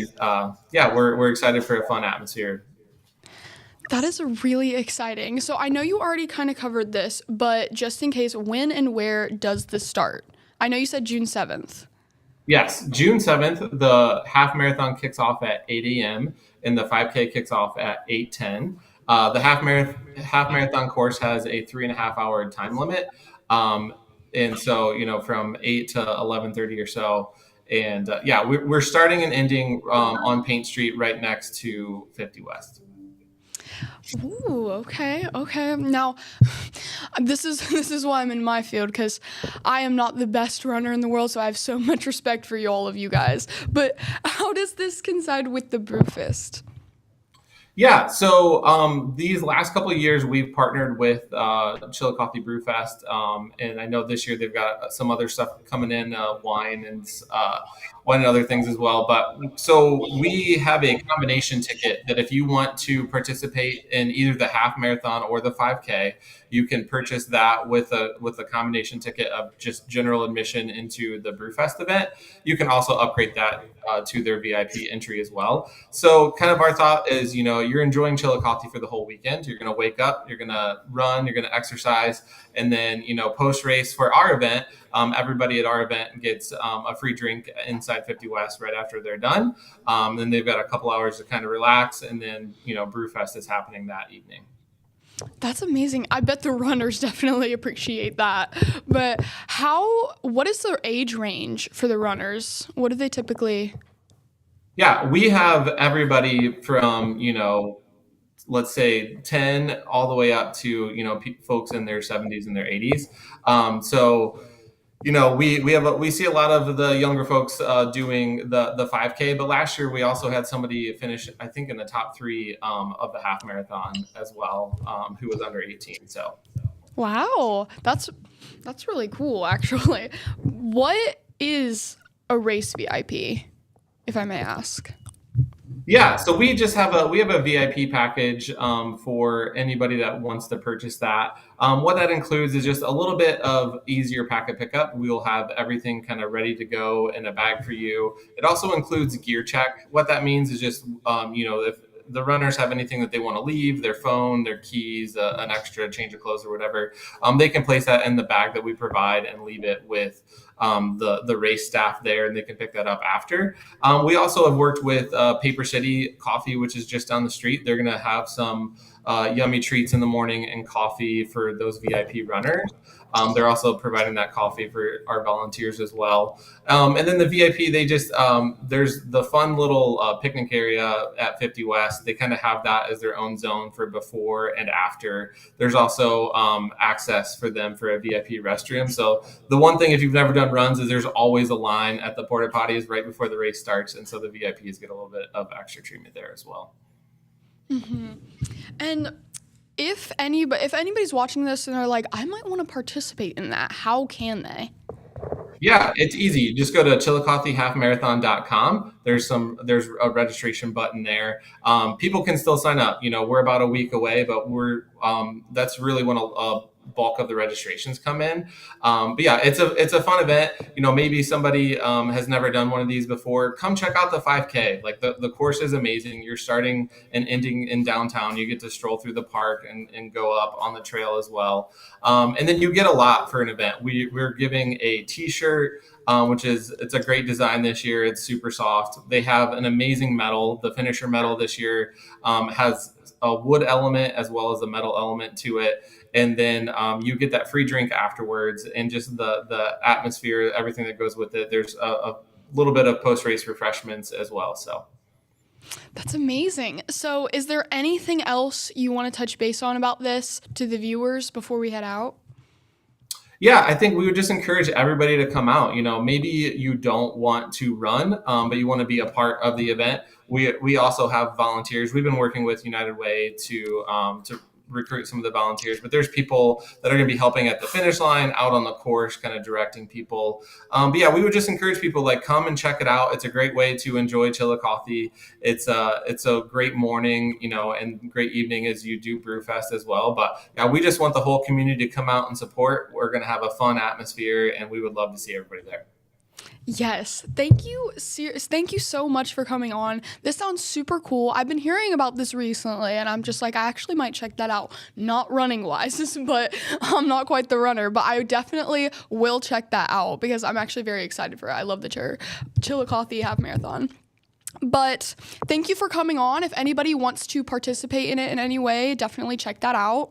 we're excited for a fun atmosphere. That is really exciting. So I know you already kind of covered this, but just in case, when and where does this start? I know you said June 7th. Yes, June 7th, the half marathon kicks off at 8 a.m. and the 5K kicks off at 8:10. The half marathon course has a 3.5 hour time limit. And so, from 8 to 11:30 or so. And we're starting and ending on Paint Street right next to 50 West. Ooh, okay. Now, this is why I'm in my field, because I am not the best runner in the world, so I have so much respect for all of you guys. But how does this coincide with the Brewfest? Yeah, so these last couple of years, we've partnered with Chillicothe Brewfest, and I know this year they've got some other stuff coming in, wine and other things as well. But so we have a combination ticket that if you want to participate in either the half marathon or the 5K, you can purchase that with a combination ticket of just general admission into the Brewfest event. You can also upgrade that to their VIP entry as well. So kind of our thought is, you're enjoying Chillicothe for the whole weekend. You're going to wake up, you're going to run, you're going to exercise, and then, post race for our event, everybody at our event gets a free drink inside 50 West right after they're done. Then they've got a couple hours to kind of relax, and then, Brewfest is happening that evening. That's amazing. I bet the runners definitely appreciate that. But what is their age range for the runners? What do they typically? Yeah, we have everybody from, let's say 10 all the way up to, folks in their 70s and their 80s. We see a lot of the younger folks doing the 5K, but last year we also had somebody finish, I think, in the top 3 of the half marathon as well, who was under 18. So, wow, that's really cool, actually. What is a race VIP, if I may ask? Yeah, so we have a VIP package for anybody that wants to purchase that. What that includes is just a little bit of easier packet pickup. We will have everything kind of ready to go in a bag for you. It also includes gear check. What that means is just if the runners have anything that they want to leave, their phone, their keys, an extra change of clothes or whatever, they can place that in the bag that we provide and leave it with the race staff there, and they can pick that up after. We also have worked with Paper City Coffee, which is just down the street. They're going to have some yummy treats in the morning and coffee for those VIP runners. They're also providing that coffee for our volunteers as well. And then the VIP, they just, there's the fun little picnic area at 50 West. They kind of have that as their own zone for before and after. There's also access for them for a VIP restroom. So the one thing, if you've never done runs, is there's always a line at the porta potties right before the race starts. And so the VIPs get a little bit of extra treatment there as well. Mm-hmm. And if anybody's watching this and they're like, I might want to participate in that, how can they? Yeah, it's easy. Just go to chillicothehalfmarathon.com. There's a registration button there. People can still sign up. We're about a week away, but that's really when a bulk of the registrations come in. But yeah, it's a fun event. Maybe somebody has never done one of these before. Come check out the 5K. Like the course is amazing. You're starting and ending in downtown. You get to stroll through the park and go up on the trail as well. And then you get a lot for an event. We're giving a t-shirt, it's a great design this year. It's super soft. They have an amazing medal. The finisher medal this year has a wood element as well as a metal element to it. And then you get that free drink afterwards, and just the atmosphere, everything that goes with it. There's a little bit of post-race refreshments as well. So that's amazing. So is there anything else you want to touch base on about this to the viewers before we head out? Yeah, I think we would just encourage everybody to come out. Maybe you don't want to run, but you want to be a part of the event. We also have volunteers. We've been working with United Way to recruit some of the volunteers, but there's people that are going to be helping at the finish line, out on the course, kind of directing people. But yeah, we would just encourage people, like, come and check it out. It's a great way to enjoy Chillicothe. It's a great morning, and great evening as you do Brewfest as well. But yeah, we just want the whole community to come out and support. We're going to have a fun atmosphere, and we would love to see everybody there. Yes, thank you. Thank you so much for coming on. This sounds super cool. I've been hearing about this recently, and I'm just like, I actually might check that out. Not running wise, but I'm not quite the runner, but I definitely will check that out because I'm actually very excited for it. I love the Chillicothe Half Marathon. But thank you for coming on. If anybody wants to participate in it in any way, definitely check that out.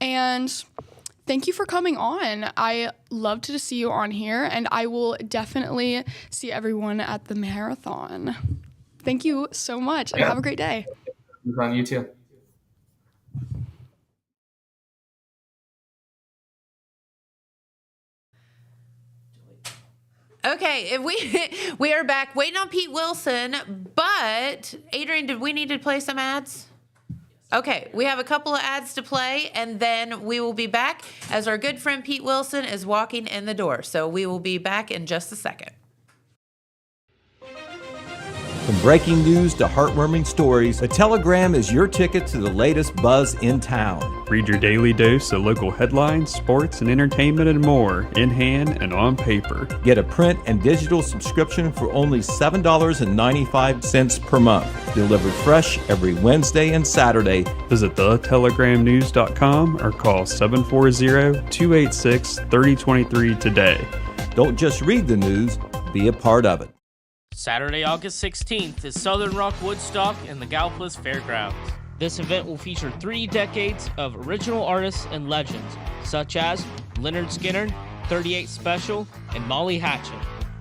And thank you for coming on. I love to see you on here, and I will definitely see everyone at the marathon. Thank you so much, and have a great day. It's on you too. Okay, we are back waiting on Pete Wilson, but Adrian, did we need to play some ads? Okay, we have a couple of ads to play, and then we will be back as our good friend Pete Wilson is walking in the door. So we will be back in just a second. From breaking news to heartwarming stories, the Telegram is your ticket to the latest buzz in town. Read your daily dose of local headlines, sports, and entertainment and more, in hand and on paper. Get a print and digital subscription for only $7.95 per month. Delivered fresh every Wednesday and Saturday. Visit thetelegramnews.com or call 740-286-3023 today. Don't just read the news, be a part of it. Saturday, August 16th is Southern Rock Woodstock in the Gallipolis Fairgrounds. This event will feature 3 decades of original artists and legends, such as Leonard Skinner, 38 Special, and Molly Hatchet.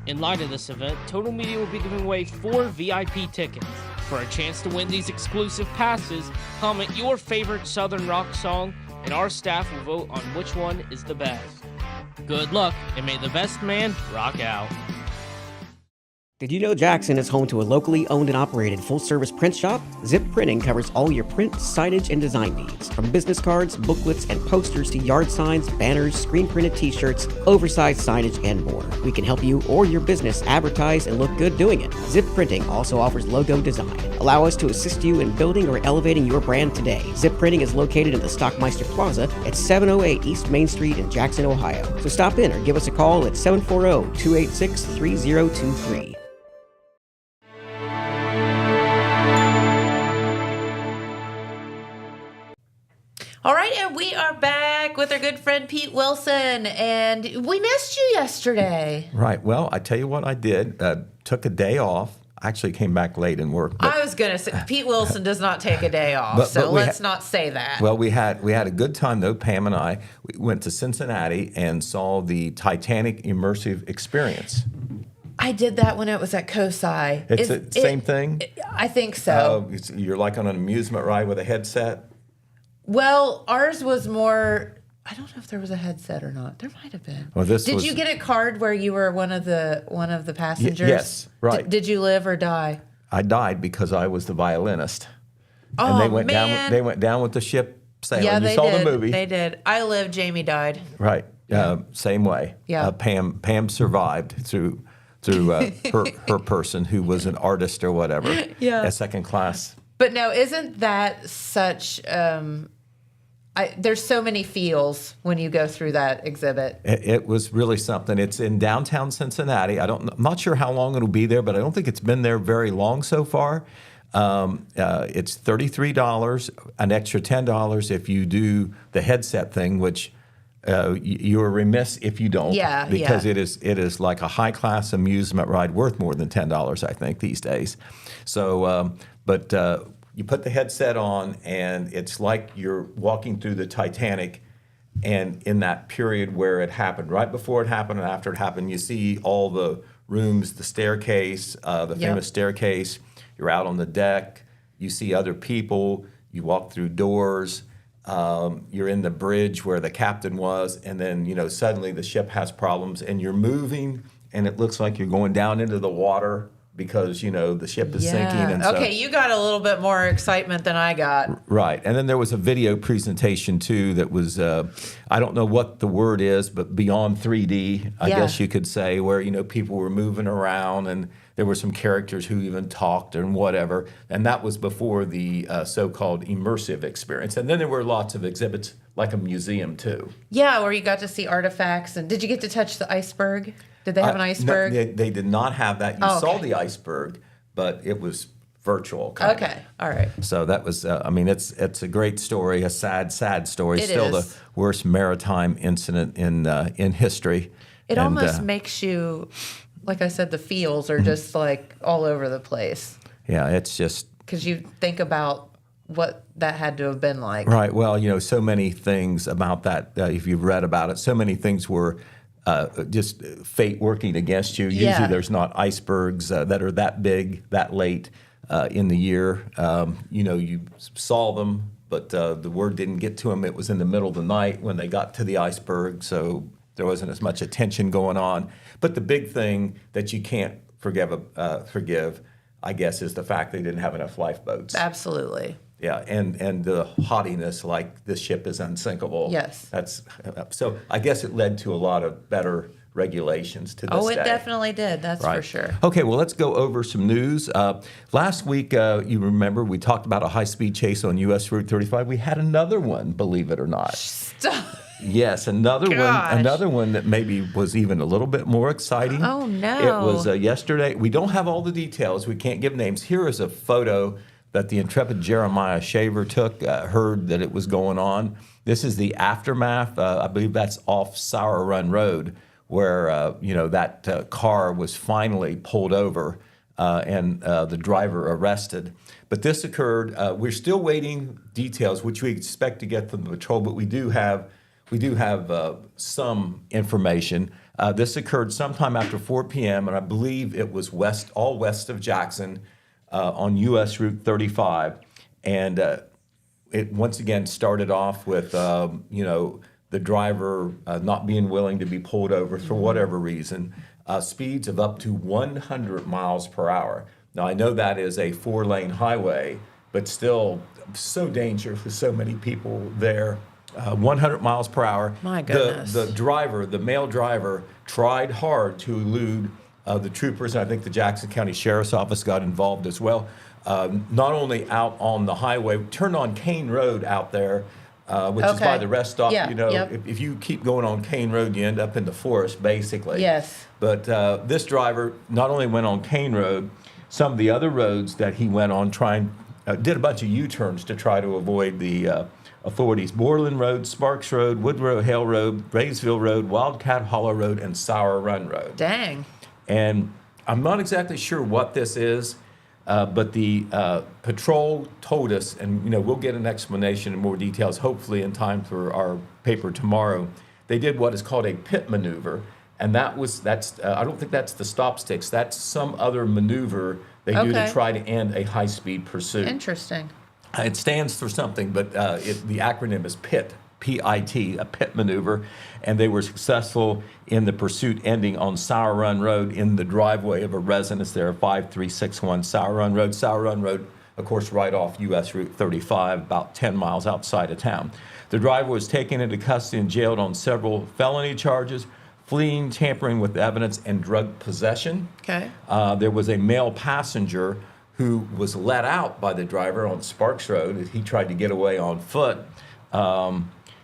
In light of this event, Total Media will be giving away 4 VIP tickets. For a chance to win these exclusive passes, comment your favorite Southern Rock song, and our staff will vote on which one is the best. Good luck, and may the best man rock out. Did you know Jackson is home to a locally owned and operated full-service print shop? Zip Printing covers all your print, signage, and design needs. From business cards, booklets, and posters to yard signs, banners, screen-printed t-shirts, oversized signage, and more. We can help you or your business advertise and look good doing it. Zip Printing also offers logo design. Allow us to assist you in building or elevating your brand today. Zip Printing is located in the Stockmeister Plaza at 708 East Main Street in Jackson, Ohio. So stop in or give us a call at 740-286-3023. All right, and we are back with our good friend Pete Wilson, and we missed you yesterday. Right. Well, I tell you what I did. Took a day off. I actually came back late and worked. I was going to say, Pete Wilson does not take a day off, so let's not say that. Well, we had a good time, though. Pam and I went to Cincinnati and saw the Titanic immersive experience. I did that when it was at COSI. It's the same thing? I think so. You're like on an amusement ride with a headset? Well, ours was more, I don't know if there was a headset or not. There might have been. Well, did you get a card where you were one of the passengers? Yes, right. Did you live or die? I died because I was the violinist. Oh, and they went man. They went down with the ship sailing. Yeah, you saw did. the movie. They did. I lived, Jamie died. Right. Same way. Yeah. Pam survived through her person who was an artist or whatever. Yeah. A second class. But no, isn't that such there's so many feels when you go through that exhibit. It was really something. It's in downtown Cincinnati. I'm not sure how long it'll be there, but I don't think it's been there very long so far. It's $33, an extra $10 if you do the headset thing, which you're remiss if you don't. Yeah, because it is like a high class amusement ride worth more than $10, I think, these days. So, you put the headset on, and it's like you're walking through the Titanic, and in that period where it happened, right before it happened and after it happened, you see all the rooms, the staircase, the famous staircase. You're out on the deck. You see other people. You walk through doors. You're in the bridge where the captain was, and then suddenly the ship has problems, and you're moving, and it looks like you're going down into the water because, the ship is sinking. And so, okay, you got a little bit more excitement than I got. Right. And then there was a video presentation, too, that was, I don't know what the word is, but beyond 3D, I guess you could say, where, people were moving around and there were some characters who even talked and whatever. And that was before the so-called immersive experience. And then there were lots of exhibits, like a museum, too. Yeah, where you got to see artifacts. And did you get to touch the iceberg? Did they have an iceberg? No, they did not have that. You saw the iceberg, but it was virtual. Okay, all right. So that was, it's a great story, a sad story. It Still is. the worst maritime incident in history. It almost makes you, like I said, the feels are just like all over the place. Yeah, it's just. Because you think about what that had to have been like. Right. Well, so many things about that, if you've read about it, so many things were just fate working against you. Usually there's not icebergs that are that big, that late in the year. You saw them, but the word didn't get to them. It was in the middle of the night when they got to the iceberg, so there wasn't as much attention going on. But the big thing that you can't forgive, I guess, is the fact they didn't have enough lifeboats. Absolutely. Yeah, and the haughtiness, like this ship is unsinkable. Yes. So I guess it led to a lot of better regulations to this day. Oh, it definitely did. That's for sure. Okay, well, let's go over some news. Last week, you remember, we talked about a high-speed chase on U.S. Route 35. We had another one, believe it or not. Stop. Yes, another one that maybe was even a little bit more exciting. Oh, no. It was yesterday. We don't have all the details. We can't give names. Here is a photo that the intrepid Jeremiah Shaver took, heard that it was going on. This is the aftermath. I believe that's off Sour Run Road, where that car was finally pulled over and the driver arrested. But this occurred. We're still waiting details, which we expect to get from the patrol, but we do have some information. This occurred sometime after 4 p.m., and I believe it was all west of Jackson. On U.S. Route 35, and it once again started off with the driver not being willing to be pulled over for whatever reason, speeds of up to 100 miles per hour. Now I know that is a 4-lane highway, but still so dangerous for so many people there. 100 miles per hour. My goodness. The male driver, tried hard to elude the troopers, and I think the Jackson County Sheriff's Office got involved as well. Not only out on the highway, turned on Kane Road out there, which is by the rest stop. Yeah, If you keep going on Kane Road, you end up in the forest, basically. Yes. But this driver not only went on Kane Road, some of the other roads that he went on, did a bunch of U-turns to try to avoid the authorities. Borland Road, Sparks Road, Woodrow Hale Road, Braysville Road, Wildcat Hollow Road, and Sour Run Road. Dang. And I'm not exactly sure what this is, but the patrol told us, and we'll get an explanation and more details hopefully in time for our paper tomorrow. They did what is called a pit maneuver, and that's I don't think that's the stop sticks. That's some other maneuver they do to try to end a high-speed pursuit. Interesting. It stands for something, but the acronym is PIT. P-I-T, a pit maneuver, and they were successful in the pursuit ending on Sour Run Road in the driveway of a residence there, 5361 Sour Run Road. Sour Run Road, of course, right off U.S. Route 35, about 10 miles outside of town. The driver was taken into custody and jailed on several felony charges, fleeing, tampering with evidence, and drug possession. Okay. There was a male passenger who was let out by the driver on Sparks Road. He tried to get away on foot.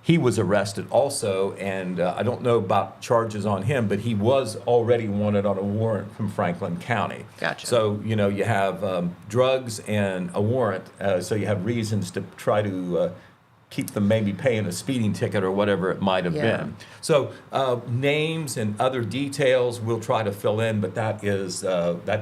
He was arrested also, and I don't know about charges on him, but he was already wanted on a warrant from Franklin County. Gotcha. So, you have drugs and a warrant, so you have reasons to try to keep them maybe paying a speeding ticket or whatever it might have been. So names and other details we'll try to fill in, but that's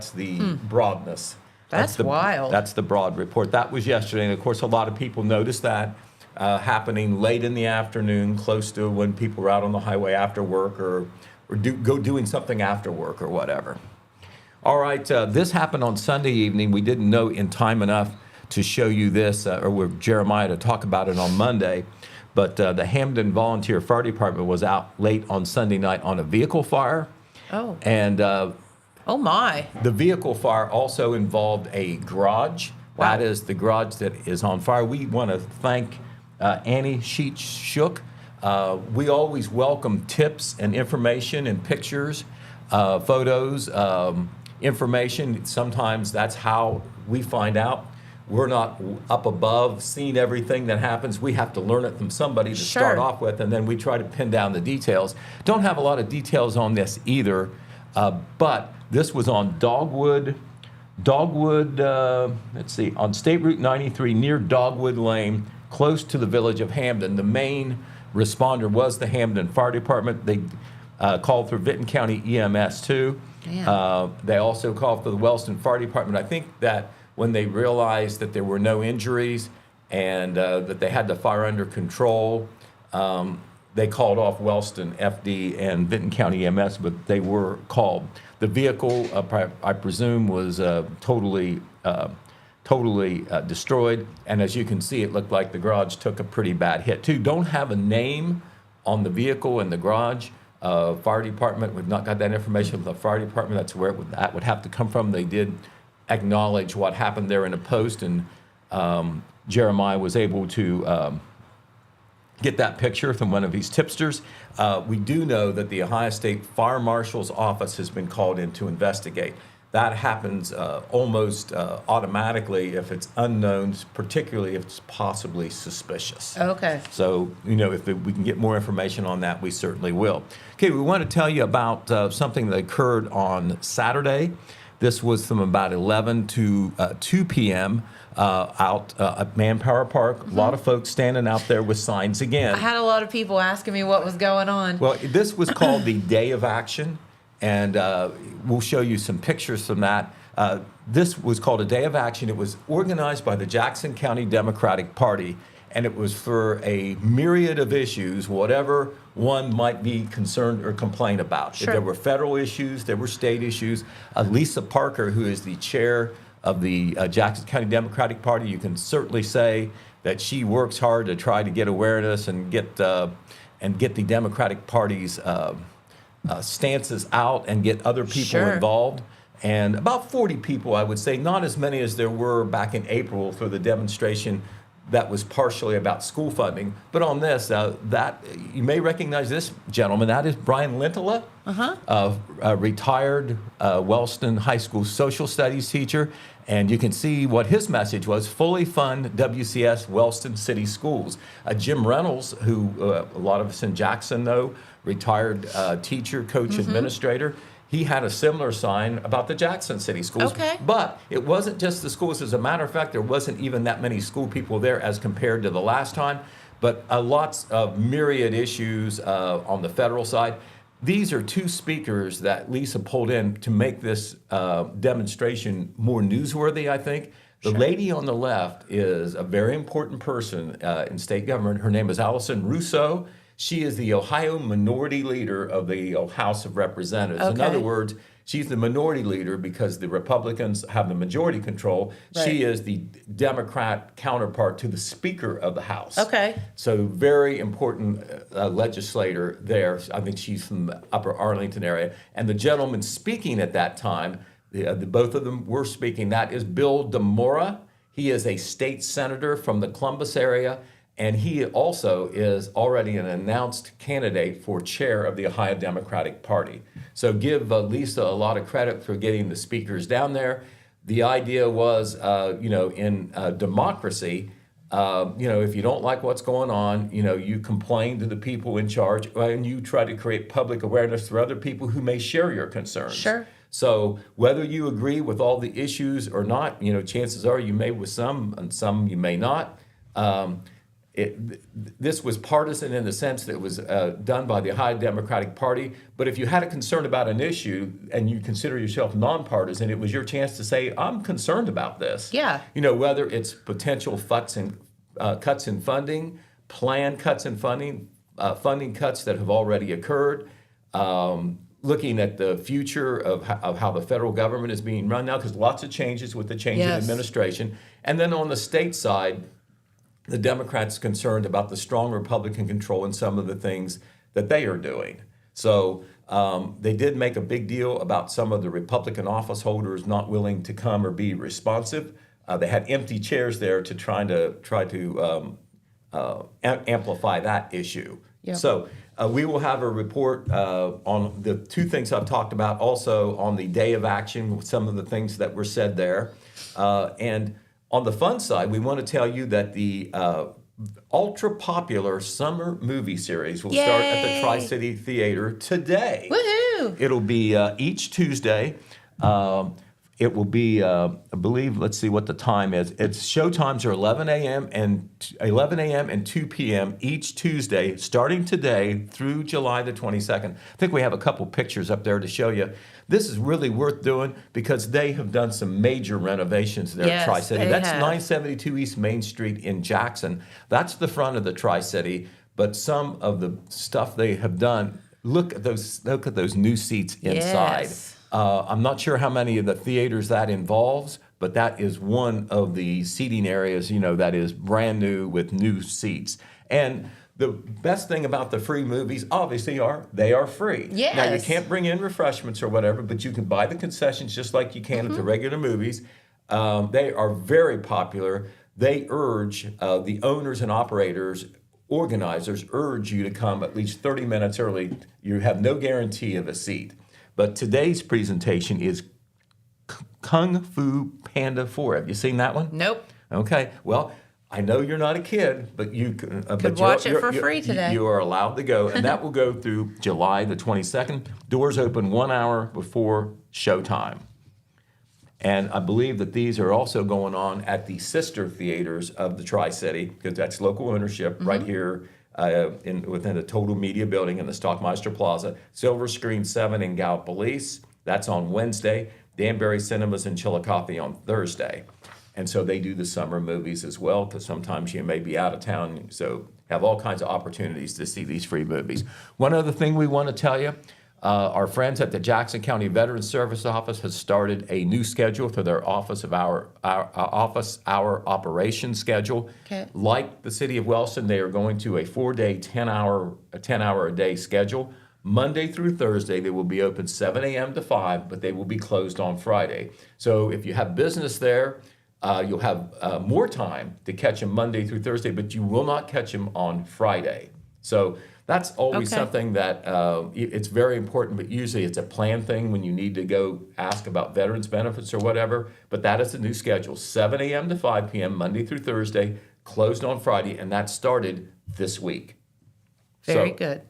the broadness. That's wild. That's the broad report. That was yesterday, and of course a lot of people noticed that. Happening late in the afternoon, close to when people were out on the highway after work or doing something after work or whatever. All right, this happened on Sunday evening. We didn't know in time enough to show you this, or with Jeremiah to talk about it on Monday, but the Hamden Volunteer Fire Department was out late on Sunday night on a vehicle fire. Oh. And Oh my. The vehicle fire also involved a garage. Wow. That is the garage that is on fire. We want to thank Annie Sheets Shook. We always welcome tips and information and pictures, photos, information. Sometimes that's how we find out. We're not up above seeing everything that happens. We have to learn it from somebody to start off with, and then we try to pin down the details. Don't have a lot of details on this either, but this was on Dogwood, let's see, on State Route 93 near Dogwood Lane, close to the village of Hamden. The main responder was the Hamden Fire Department. They called for Vinton County EMS too. They also called for the Wellston Fire Department. I think that when they realized that there were no injuries and that they had the fire under control, they called off Wellston FD and Vinton County EMS, but they were called. The vehicle, I presume, was totally destroyed. And as you can see, it looked like the garage took a pretty bad hit too. Don't have a name on the vehicle in the garage. Fire department, we've not got that information from the fire department. That's where that would have to come from. They did acknowledge what happened there in a post, and Jeremiah was able to get that picture from one of these tipsters. We do know that the Ohio State Fire Marshal's office has been called in to investigate. That happens almost automatically if it's unknown, particularly if it's possibly suspicious. Okay. So, if we can get more information on that, we certainly will. Okay, we want to tell you about something that occurred on Saturday. This was from about 11 to 2 p.m. Out at Manpower Park. A lot of folks standing out there with signs again. I had a lot of people asking me what was going on. Well, this was called the Day of Action, and we'll show you some pictures from that. This was called a Day of Action. It was organized by the Jackson County Democratic Party, and it was for a myriad of issues, whatever one might be concerned or complain about. Sure. If there were federal issues, there were state issues. Lisa Parker, who is the chair of the Jackson County Democratic Party, you can certainly say that she works hard to try to get awareness and get the Democratic Party's stances out and get other people involved. And about 40 people, I would say, not as many as there were back in April for the demonstration that was partially about school funding. But on this, that you may recognize this gentleman. That is Brian Lintela, a retired Wellston High School social studies teacher. And you can see what his message was: fully fund WCS Wellston City Schools. Jim Reynolds, who a lot of us in Jackson know, retired teacher, coach, administrator. He had a similar sign about the Jackson City Schools. Okay. But it wasn't just the schools. As a matter of fact, there wasn't even that many school people there as compared to the last time. But lots of myriad issues on the federal side. These are two speakers that Lisa pulled in to make this demonstration more newsworthy, I think. The lady on the left is a very important person in state government. Her name is Allison Russo. She is the Ohio Minority Leader of the House of Representatives. Okay. In other words, she's the minority leader because the Republicans have the majority control. Right. She is the Democrat counterpart to the Speaker of the House. Okay. So very important legislator there. I think she's from the Upper Arlington area. And the gentleman speaking at that time, both of them were speaking. That is Bill DeMora. He is a state senator from the Columbus area. And he also is already an announced candidate for chair of the Ohio Democratic Party. So give Lisa a lot of credit for getting the speakers down there. The idea was, in democracy, if you don't like what's going on, you complain to the people in charge, and you try to create public awareness for other people who may share your concerns. Sure. So whether you agree with all the issues or not, chances are you may with some, and some you may not. This was partisan in the sense that it was done by the Ohio Democratic Party. But if you had a concern about an issue and you consider yourself nonpartisan, it was your chance to say, I'm concerned about this. Yeah. Whether it's potential cuts in funding, planned cuts in funding, funding cuts that have already occurred, looking at the future of how the federal government is being run now, because lots of changes with the change in administration. And then on the state side, the Democrats concerned about the strong Republican control in some of the things that they are doing. So They did make a big deal about some of the Republican office holders not willing to come or be responsive. They had empty chairs there to try to amplify that issue. Yep. So we will have a report on the two things I've talked about, also on the day of action, some of the things that were said there. And on the fun side, we want to tell you that the ultra popular summer movie series will start at the Tri-City Theater today. Woohoo! It'll be each Tuesday. It will be, I believe, let's see what the time is. Its show times are 11 a.m. and 2 p.m. each Tuesday, starting today through July the 22nd. I think we have a couple pictures up there to show you. This is really worth doing because they have done some major renovations there at Tri-City. That's 972 East Main Street in Jackson. That's the front of the Tri-City, but some of the stuff they have done, look at those new seats inside. Yes. I'm not sure how many of the theaters that involves, but that is one of the seating areas, that is brand new with new seats. And the best thing about the free movies, obviously, they are free. Yes. Now, you can't bring in refreshments or whatever, but you can buy the concessions just like you can at the regular movies. They are very popular. They urge the owners and operators, organizers, urge you to come at least 30 minutes early. You have no guarantee of a seat. But today's presentation is Kung Fu Panda 4. Have you seen that one? Nope. Okay. Well, I know you're not a kid, but you could watch it for free today. You are allowed to go, and that will go through July the 22nd. Doors open 1 hour before showtime. And I believe that these are also going on at the sister theaters of the Tri-City, because that's local ownership right here within the Total Media Building in the Stockmeister Plaza. Silver Screen 7 in Gallipolis, that's on Wednesday. Danbury Cinemas in Chillicothe on Thursday. And so they do the summer movies as well, because sometimes you may be out of town, so have all kinds of opportunities to see these free movies. One other thing we want to tell you, our friends at the Jackson County Veterans Service Office has started a new schedule for their office hour operation schedule. Okay. Like the city of Wellston, they are going to a 4-day, 10-hour a day schedule. Monday through Thursday, they will be open 7 a.m. to 5, but they will be closed on Friday. So if you have business there, you'll have more time to catch them Monday through Thursday, but you will not catch them on Friday. So that's always something that it's very important, but usually it's a planned thing when you need to go ask about veterans benefits or whatever. But that is the new schedule, 7 a.m. to 5 p.m., Monday through Thursday, closed on Friday, and that started this week. Very good.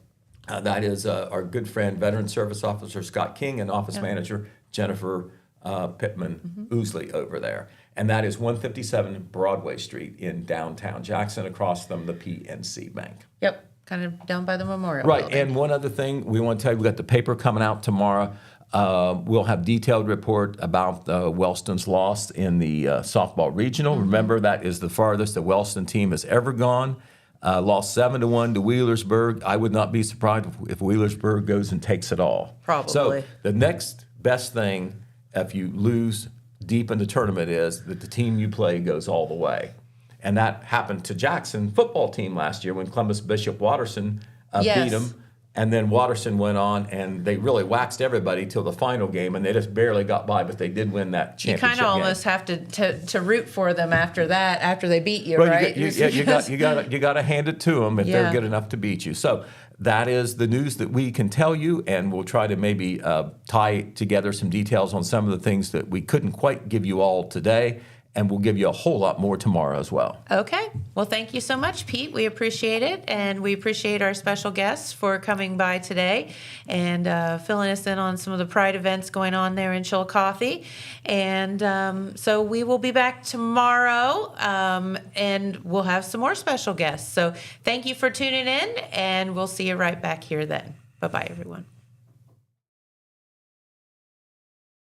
That is our good friend, Veteran Service Officer Scott King, and Office Manager Jennifer Pittman Oosley over there. And that is 157 Broadway Street in downtown Jackson, across from the PNC Bank. Yep. Kind of down by the Memorial Right, Building. and one other thing we want to tell you, we've got the paper coming out tomorrow. We'll have detailed report about Wellston's loss in the softball regional. Remember, that is the farthest the Wellston team has ever gone. Lost 7-1 to Wheelersburg. I would not be surprised if Wheelersburg goes and takes it all. Probably. So the next best thing, if you lose deep in the tournament, is that the team you play goes all the way. And that happened to Jackson football team last year when Columbus Bishop Watterson beat them. And then Watterson went on, and they really waxed everybody till the final game, and they just barely got by, but they did win that championship game. You kind of almost have to root for them after that, after they beat you, well, right? You got to hand it to them if they're good enough to beat you. So that is the news that we can tell you, and we'll try to maybe tie together some details on some of the things that we couldn't quite give you all today. And we'll give you a whole lot more tomorrow as well. Okay. Well, thank you so much, Pete. We appreciate it. And we appreciate our special guests for coming by today and filling us in on some of the Pride events going on there in Chillicothe. And so we will be back tomorrow and we'll have some more special guests. So thank you for tuning in, and we'll see you right back here then. Bye-bye, everyone.